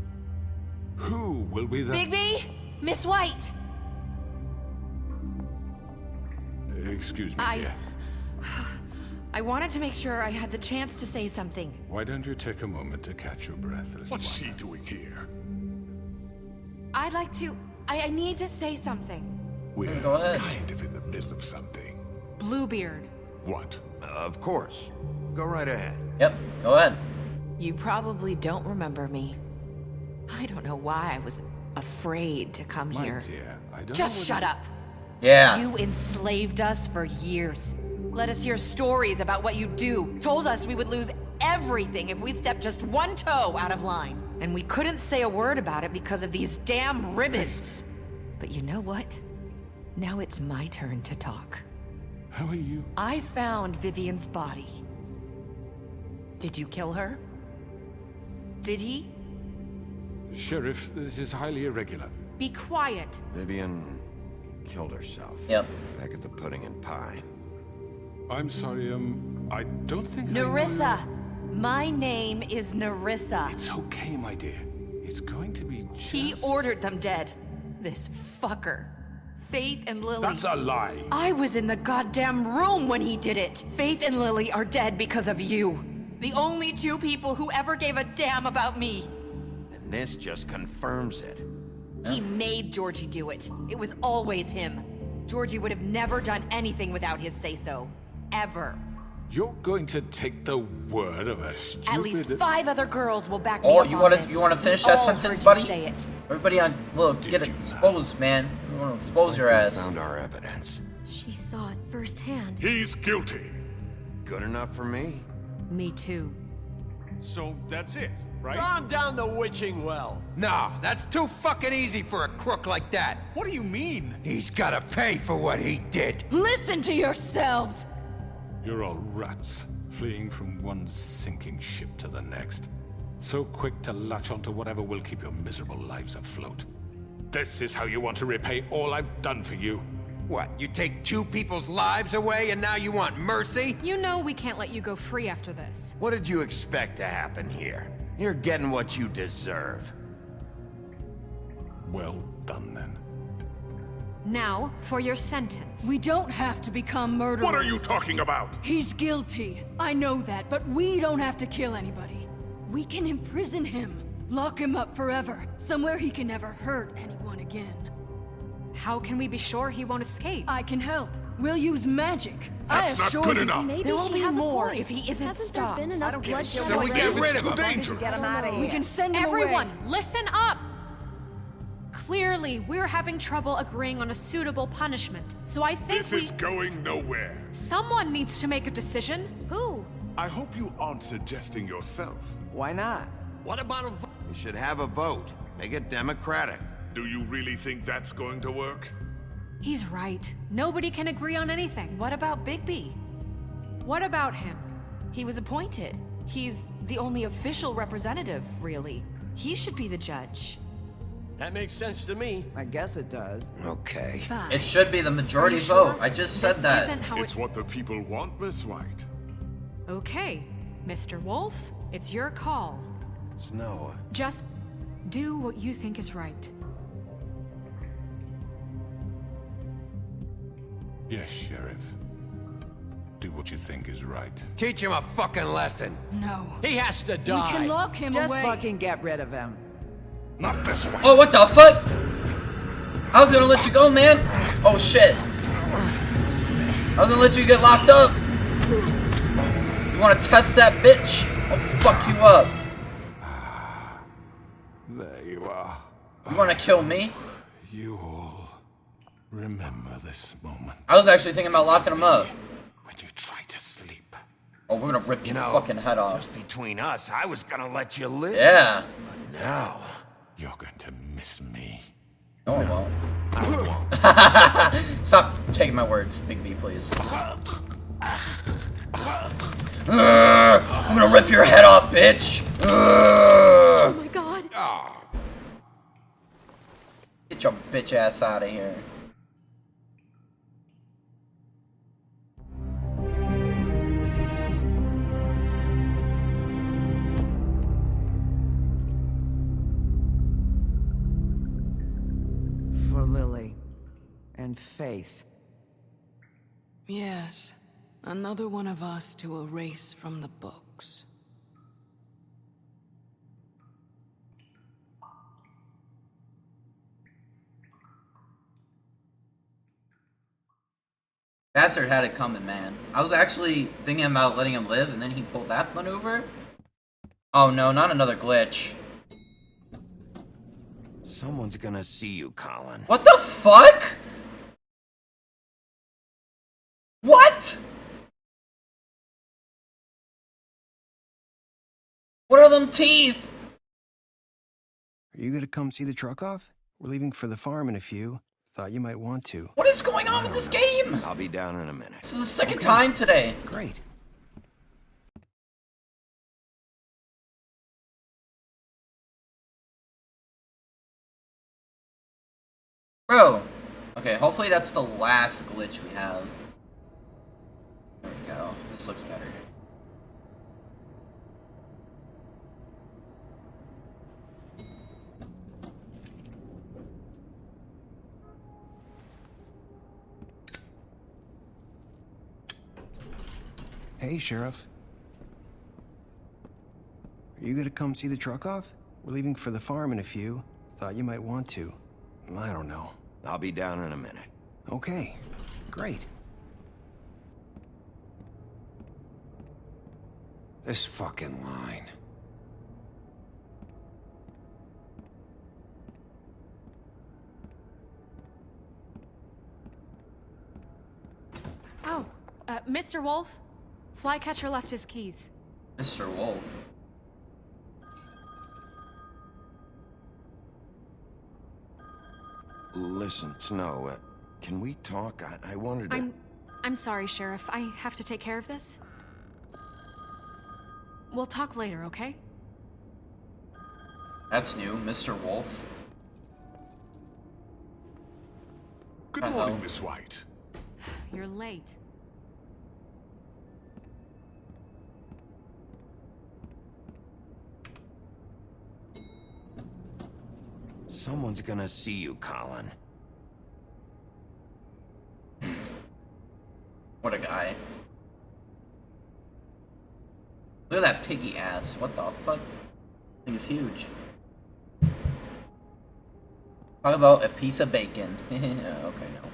Who will be the— Bigby! Miss White! Excuse me, dear. I wanted to make sure I had the chance to say something. Why don't you take a moment to catch your breath, little What's one? she doing here? I'd like to... I need to say something. We're Go ahead. kind of in the middle of something. Bluebeard. What? Of course. Go right ahead. Yep, go ahead. You probably don't remember me. I don't know why I was afraid to come My here. dear, I don't Just know shut whether- up. Yeah. You enslaved us for years. Let us hear stories about what you do. Told us we would lose everything if we stepped just one toe out of line. And we couldn't say a word about it because of these damn ribbons. But you know what? Now it's my turn to talk. How are you? I found Vivian's body. Did you kill her? Did he? Sheriff, this is highly irregular. Be quiet. Vivian killed herself. Yep. Back at the Pudding and Pie. I'm sorry, I don't think Nerissa! My name is Nerissa. It's okay, my dear. It's going to be just... He ordered them dead. This fucker. Faith and Lily. That's a lie. I was in the goddamn room when he did it. Faith and Lily are dead because of you. The only two people who ever gave a damn about me. And this just confirms it. He made Georgie do it. It was always him. Georgie would have never done anything without his say-so. Ever. You're going to take the word of a stupid... At least 5 other girls will back me Oh, up you on wanna this. finish We that all sentence, heard you buddy? say it. Everybody on, look, get exposed, man. We want to expose your ass. Found our evidence. She saw it firsthand. He's guilty. Good enough for me. Me too. So that's it, right? Calm down the witching well. No, that's too fucking easy for a crook like that. What do you mean? He's gotta pay for what he did. Listen to yourselves! You're all rats, fleeing from one sinking ship to the next. So quick to latch onto whatever will keep your miserable lives afloat. This is how you want to repay all I've done for you. What, you take 2 people's lives away and now you want mercy? You know we can't let you go free after this. What did you expect to happen here? You're getting what you deserve. Well done, then. Now, for your sentence. We don't have to become murderers. What are you talking about? He's guilty. I know that, but we don't have to kill anybody. We can imprison him. Lock him up forever. Somewhere he can never hurt anyone again. How can we be sure he won't escape? I can help. We'll use magic. That's I not assure good you. enough. Maybe There will she be has more a point. if he isn't Hasn't stopped. there been I enough don't give a bloodshed shit. So we get already? rid of Too him. dangerous. Get him out of here. We can send him Everyone, away. listen up! Clearly, we're having trouble agreeing on a suitable punishment, so I think This is going nowhere. someone needs to make a decision. Who? I hope you aren't suggesting yourself. Why not? What about a vote? You should have a vote. Make it democratic. Do you really think that's going to work? He's right. Nobody can agree on anything. What about Bigby? What about him? He was appointed. He's the only official representative, really. He should be the judge. That makes sense to me. I guess it does. Okay. It should be the majority Are you sure? vote. I just said This that. isn't how It's what the people want, Miss White. Okay, Mr. Wolf, it's your call. Snow. Just do what you think is right. Yes, Sheriff. Do what you think is right. Teach him a fucking lesson. No. He has to die. We can lock him Just away. fucking get rid of him. Not this one. Oh, what the fuck? I was gonna let you go, man. Oh, shit. I was gonna let you get locked up. You wanna test that bitch? I'll fuck you up. There you are. You wanna kill me? You all remember this moment. I was actually thinking about locking him up. When you try to sleep. Oh, we're gonna rip your fucking head off. Just between us, I was gonna let you live. Yeah. But now... You're going to miss me. No, I won't. I won't. Stop taking my words, Big B, please. I'm gonna rip your head off, bitch. Oh my god. Get your bitch ass out of here. for Lily. And Faith. Yes, another one of us to erase from the books. Bastard had it coming, man. I was actually thinking about letting him live, and then he pulled that maneuver. Oh no, not another glitch. Someone's gonna see you, Colin. What the fuck? What? What are them teeth? Are you gonna come see the truck off? We're leaving for the farm in a few. Thought you might want to. What is going on with this game? I'll be down in a minute. This is the second time today. Great. Bro. Okay, hopefully that's the last glitch we have. There we go. This looks better. Hey, Sheriff. Are you gonna come see the truck off? We're leaving for the farm in a few. Thought you might want to. I don't know. I'll be down in a minute. Okay, great. This fucking line. Oh, Mr. Wolf? Flycatcher left his keys. Mr. Wolf. Listen, Snow, can we talk? I wanted to... I'm sorry, Sheriff. I have to take care of this. We'll talk later, okay? That's new, Mr. Wolf. Good morning, Miss White. You're late. Someone's gonna see you, Colin. What a guy. Look at that piggy ass. What the fuck? Thing is huge. Talk about a piece of bacon. Okay, no.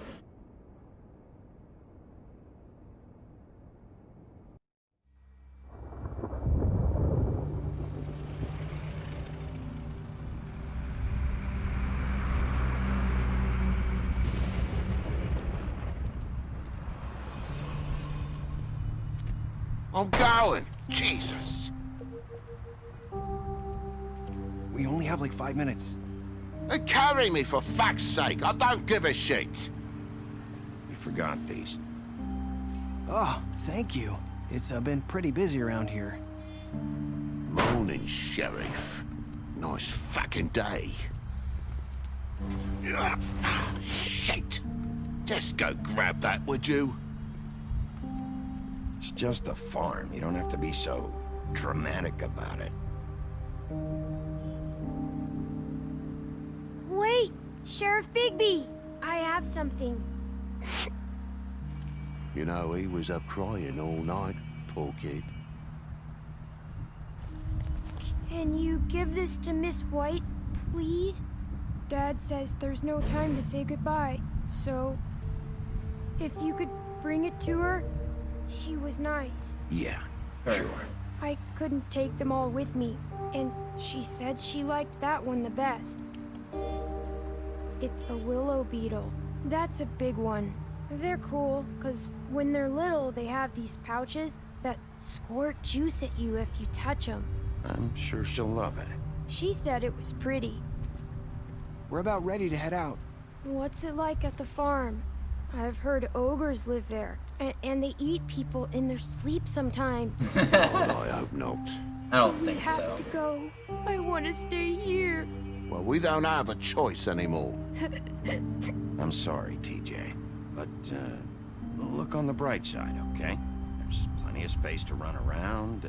I'm going. Jesus. We only have like 5 minutes. Carry me for fuck's sake. I don't give a shit. You forgot these. Oh, thank you. It's been pretty busy around here. Morning, Sheriff. Nice fucking day. Shit. Just go grab that, would you? It's just a farm. You don't have to be so dramatic about it. Wait! Sheriff Bigby! I have something. You know, he was up crying all night, poor kid. Can you give this to Miss White, please? Dad says there's no time to say goodbye, so... if you could bring it to her, she was nice. Yeah, sure. I couldn't take them all with me, and she said she liked that one the best. It's a willow beetle. That's a big one. They're cool, because when they're little, they have these pouches that squirt juice at you if you touch them. I'm sure she'll love it. She said it was pretty. We're about ready to head out. What's it like at the farm? I've heard ogres live there, and they eat people in their sleep sometimes. I hope not. I don't We think have so. to go. I want to stay here. Well, we don't have a choice anymore. I'm sorry, TJ. But, look on the bright side, okay? There's plenty of space to run around,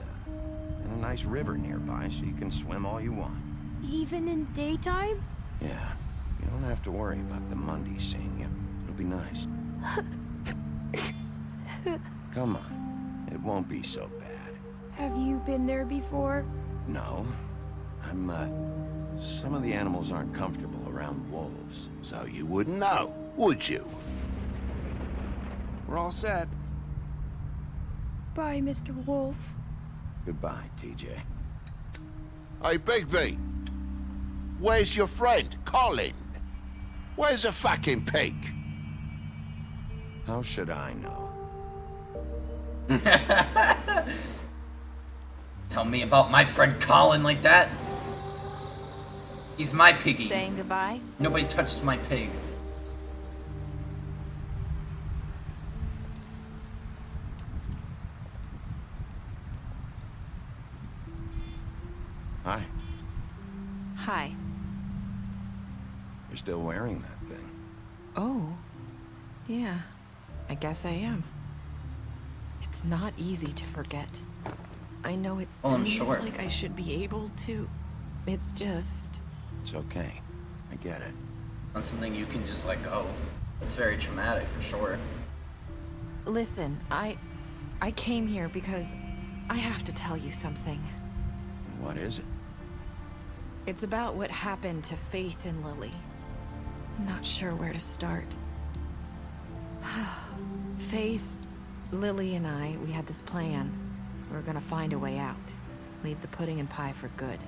and a nice river nearby so you can swim all you want. Even in daytime? Yeah. You don't have to worry about the Mundy seeing you. It'll be nice. Come on. It won't be so bad. Have you been there before? No. Some of the animals aren't comfortable around wolves. So you wouldn't know, would you? We're all set. Bye, Mr. Wolf. Goodbye, TJ. Hey, Bigby. Where's your friend, Colin? Where's the fucking pig? How should I know? Tell me about my friend Colin like that. He's my piggy. Saying goodbye? Nobody touched my pig. Hi. Hi. You're still wearing that thing. Oh. Yeah. I guess I am. It's not easy to forget. I know it I'm seems sure. like I should be able to. It's just... It's okay. I get it. Not something you can just let go. It's very traumatic for sure. Listen, I came here because I have to tell you something. What is it? It's about what happened to Faith and Lily. I'm not sure where to start. Faith, Lily, and I, we had this plan. We were gonna find a way out. Leave the pudding and pie for good.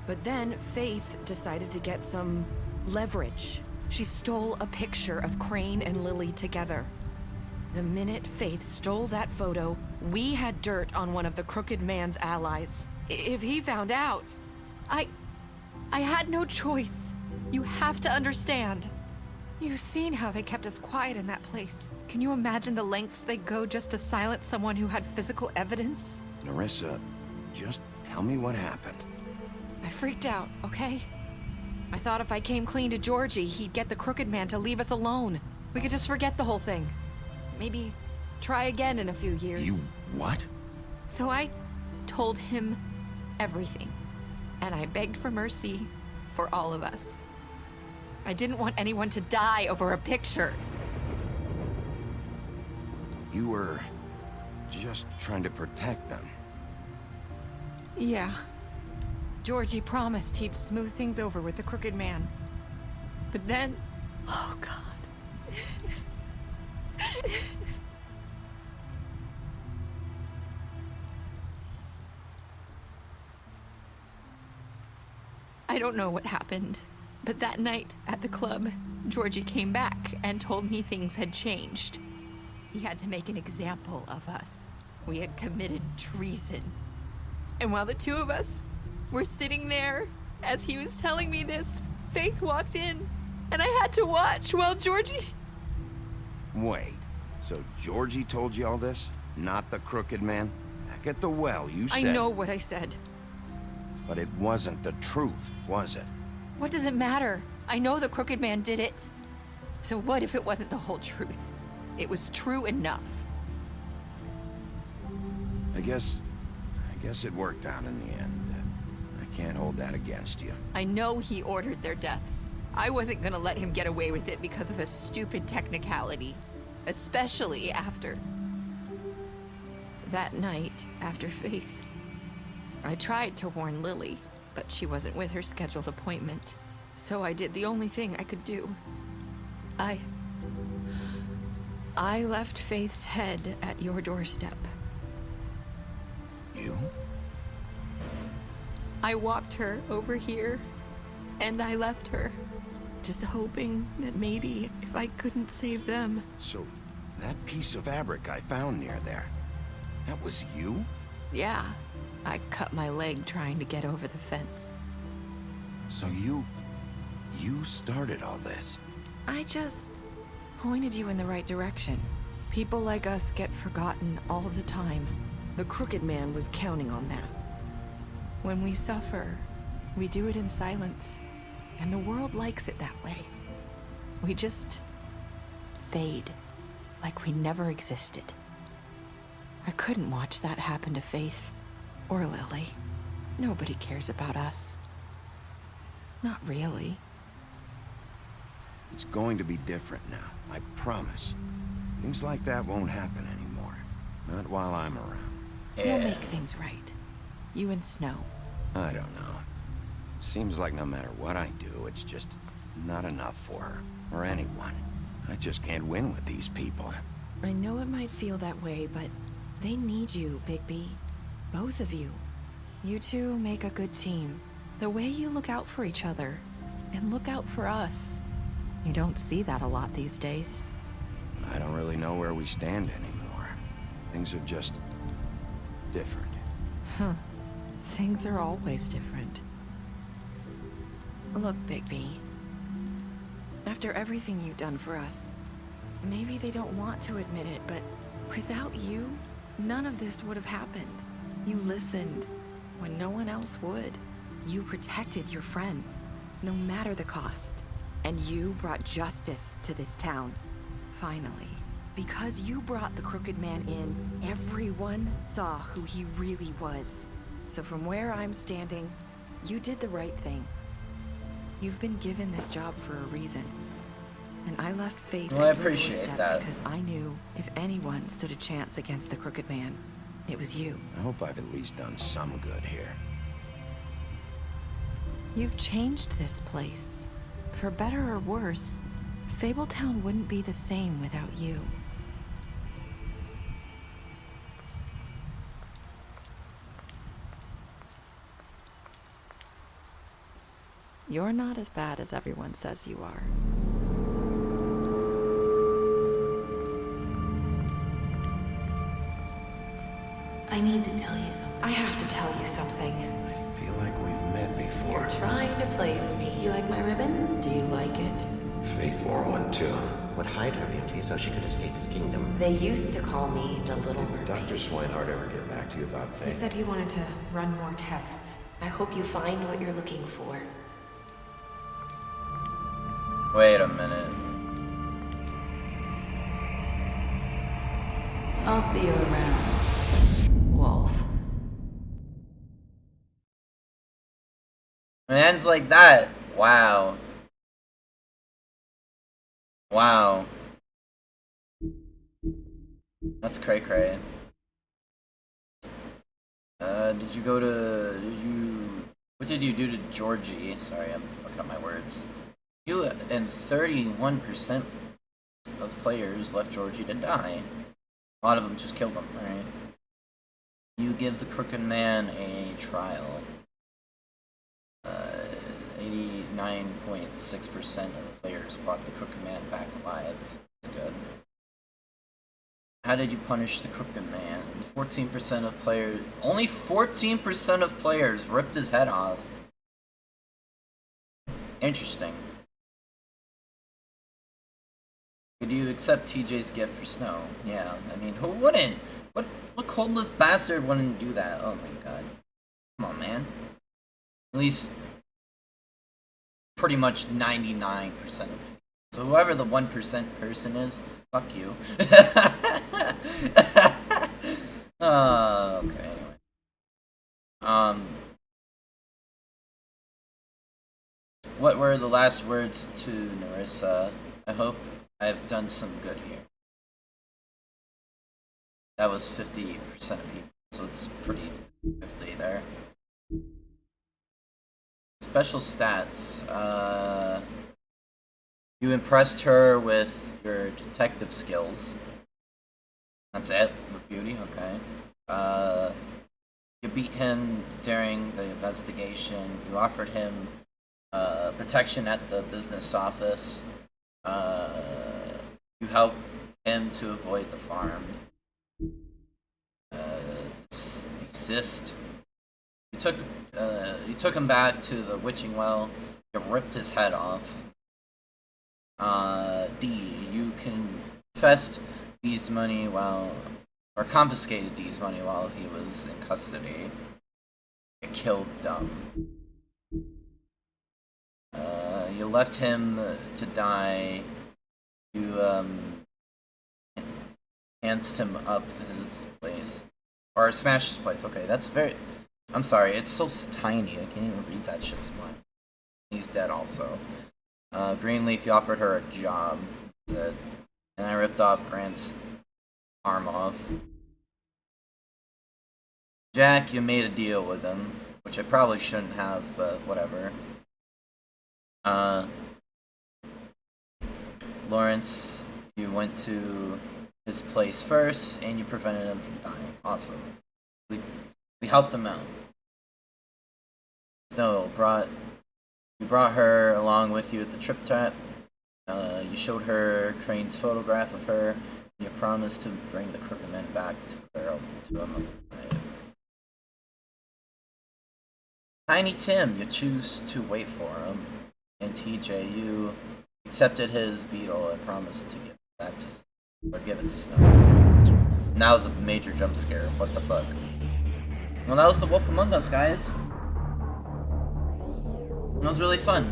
But then Faith decided to get some leverage. She stole a picture of Crane and Lily together. The minute Faith stole that photo, we had dirt on one of the Crooked Man's allies. If he found out, I had no choice. You have to understand. You've seen how they kept us quiet in that place. Can you imagine the lengths they go just to silence someone who had physical evidence? Nerissa, just tell me what happened. I freaked out, okay? I thought if I came clean to Georgie, he'd get the Crooked Man to leave us alone. We could just forget the whole thing. Maybe try again in a few years. You what? So I told him everything. And I begged for mercy for all of us. I didn't want anyone to die over a picture. You were just trying to protect them. Yeah. Georgie promised he'd smooth things over with the Crooked Man. But then... Oh, God. I don't know what happened, but that night at the club, Georgie came back and told me things had changed. He had to make an example of us. We had committed treason. And while the two of us were sitting there, as he was telling me this, Faith walked in, and I had to watch while Georgie... Wait, so Georgie told you all this? Not the Crooked Man? Back at the well, you said... I know what I said. But it wasn't the truth, was it? What does it matter? I know the Crooked Man did it. So what if it wasn't the whole truth? It was true enough. I guess it worked out in the end. I can't hold that against you. I know he ordered their deaths. I wasn't gonna let him get away with it because of a stupid technicality. Especially after... that night, after Faith. I tried to warn Lily, but she wasn't with her scheduled appointment. So I did the only thing I could do. I left Faith's head at your doorstep. You? I walked her over here, and I left her. Just hoping that maybe if I couldn't save them. So, that piece of fabric I found near there, that was you? Yeah. I cut my leg trying to get over the fence. So you started all this? I just pointed you in the right direction. People like us get forgotten all the time. The Crooked Man was counting on that. When we suffer, we do it in silence. And the world likes it that way. We just fade, like we never existed. I couldn't watch that happen to Faith. Or Lily. Nobody cares about us. Not really. It's going to be different now, I promise. Things like that won't happen anymore. Not while I'm around. We'll make things right. You and Snow. I don't know. It seems like no matter what I do, it's just not enough for her, or anyone. I just can't win with these people. I know it might feel that way, but they need you, Bigby. Both of you. You two make a good team. The way you look out for each other, and look out for us. You don't see that a lot these days. I don't really know where we stand anymore. Things are just different. Huh. Things are always different. Look, Bigby. After everything you've done for us, maybe they don't want to admit it, but without you, none of this would have happened. You listened when no one else would. You protected your friends, no matter the cost. And you brought justice to this town. Finally. Because you brought the Crooked Man in, everyone saw who he really was. So from where I'm standing, you did the right thing. You've been given this job for a reason. And I left Faith Well, I at your appreciate doorstep that. because I knew if anyone stood a chance against the Crooked Man, it was you. I hope I've at least done some good here. You've changed this place. For better or worse, Fabletown wouldn't be the same without you. You're not as bad as everyone says you are. I need to tell you something. I have to tell you something. I feel like we've met before. You're trying to place me. You like my ribbon? Do you like it? Faith wore one too. Would hide her beauty so she could escape his kingdom. They used to call me the Little Mermaid. Dr. Swinehart ever get back to you about Faith? He said he wanted to run more tests. I hope you find what you're looking for. Wait a minute. I'll see you around, Wolf. It ends like that. Wow. Wow. That's cray cray. What did you do to Georgie? Sorry, I'm fucking up my words. You and 31% of players left Georgie to die. A lot of them just killed him, alright? You give the Crooked Man a trial. 89.6% of players brought the Crooked Man back alive. That's good. How did you punish the Crooked Man? 14% of players... Only 14% of players ripped his head off. Interesting. Could you accept TJ's gift for Snow? Yeah, I mean, who wouldn't? What coldless bastard wouldn't do that? Oh my god. Come on, man. At least pretty much 99% of people. So whoever the 1% person is, fuck you. Okay, anyway. What were the last words to Nerissa? I hope I've done some good here. That was 50% of people, so it's pretty 50 there. Special stats. You impressed her with your detective skills. That's it? With beauty? Okay. You beat him during the investigation. You offered him protection at the business office. You helped him to avoid the farm. Desist. You took him back to the witching well. You ripped his head off. D. You confessed D's money confiscated D's money while he was in custody. You killed Dumb. You left him to die. You enhanced him up his place. Or smashed his place. Okay, that's very... I'm sorry, it's so tiny. I can't even read that shit smart. He's dead also. Greenleaf, you offered her a job. That's it. And I ripped off Grant's arm off. Jack, you made a deal with him, which I probably shouldn't have, but whatever. Lawrence, you went to his place first, and you prevented him from dying. Awesome. We helped him out. Snow, you brought her along with you at the trip trap. You showed her Crane's photograph of her, and you promised to bring the Crooked Men back to Claire to him. Tiny Tim, you choose to wait for him. And TJ, you accepted his beetle and promised to give it back to, or give it to Snow. And that was a major jump scare. What the fuck? Well, that was The Wolf Among Us, guys. It was really fun.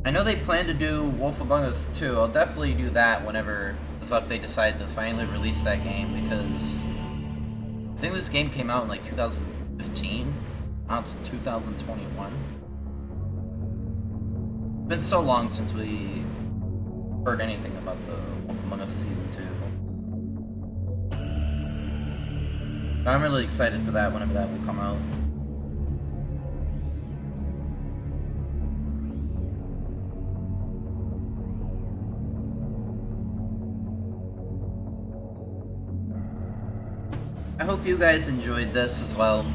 I know they plan to do Wolf Among Us 2. I'll definitely do that whenever the fuck they decide to finally release that game, because I think this game came out in like 2015. Now it's 2021. It's been so long since we heard anything about the Wolf Among Us Season 2. But I'm really excited for that whenever that will come out. I hope you guys enjoyed this as well.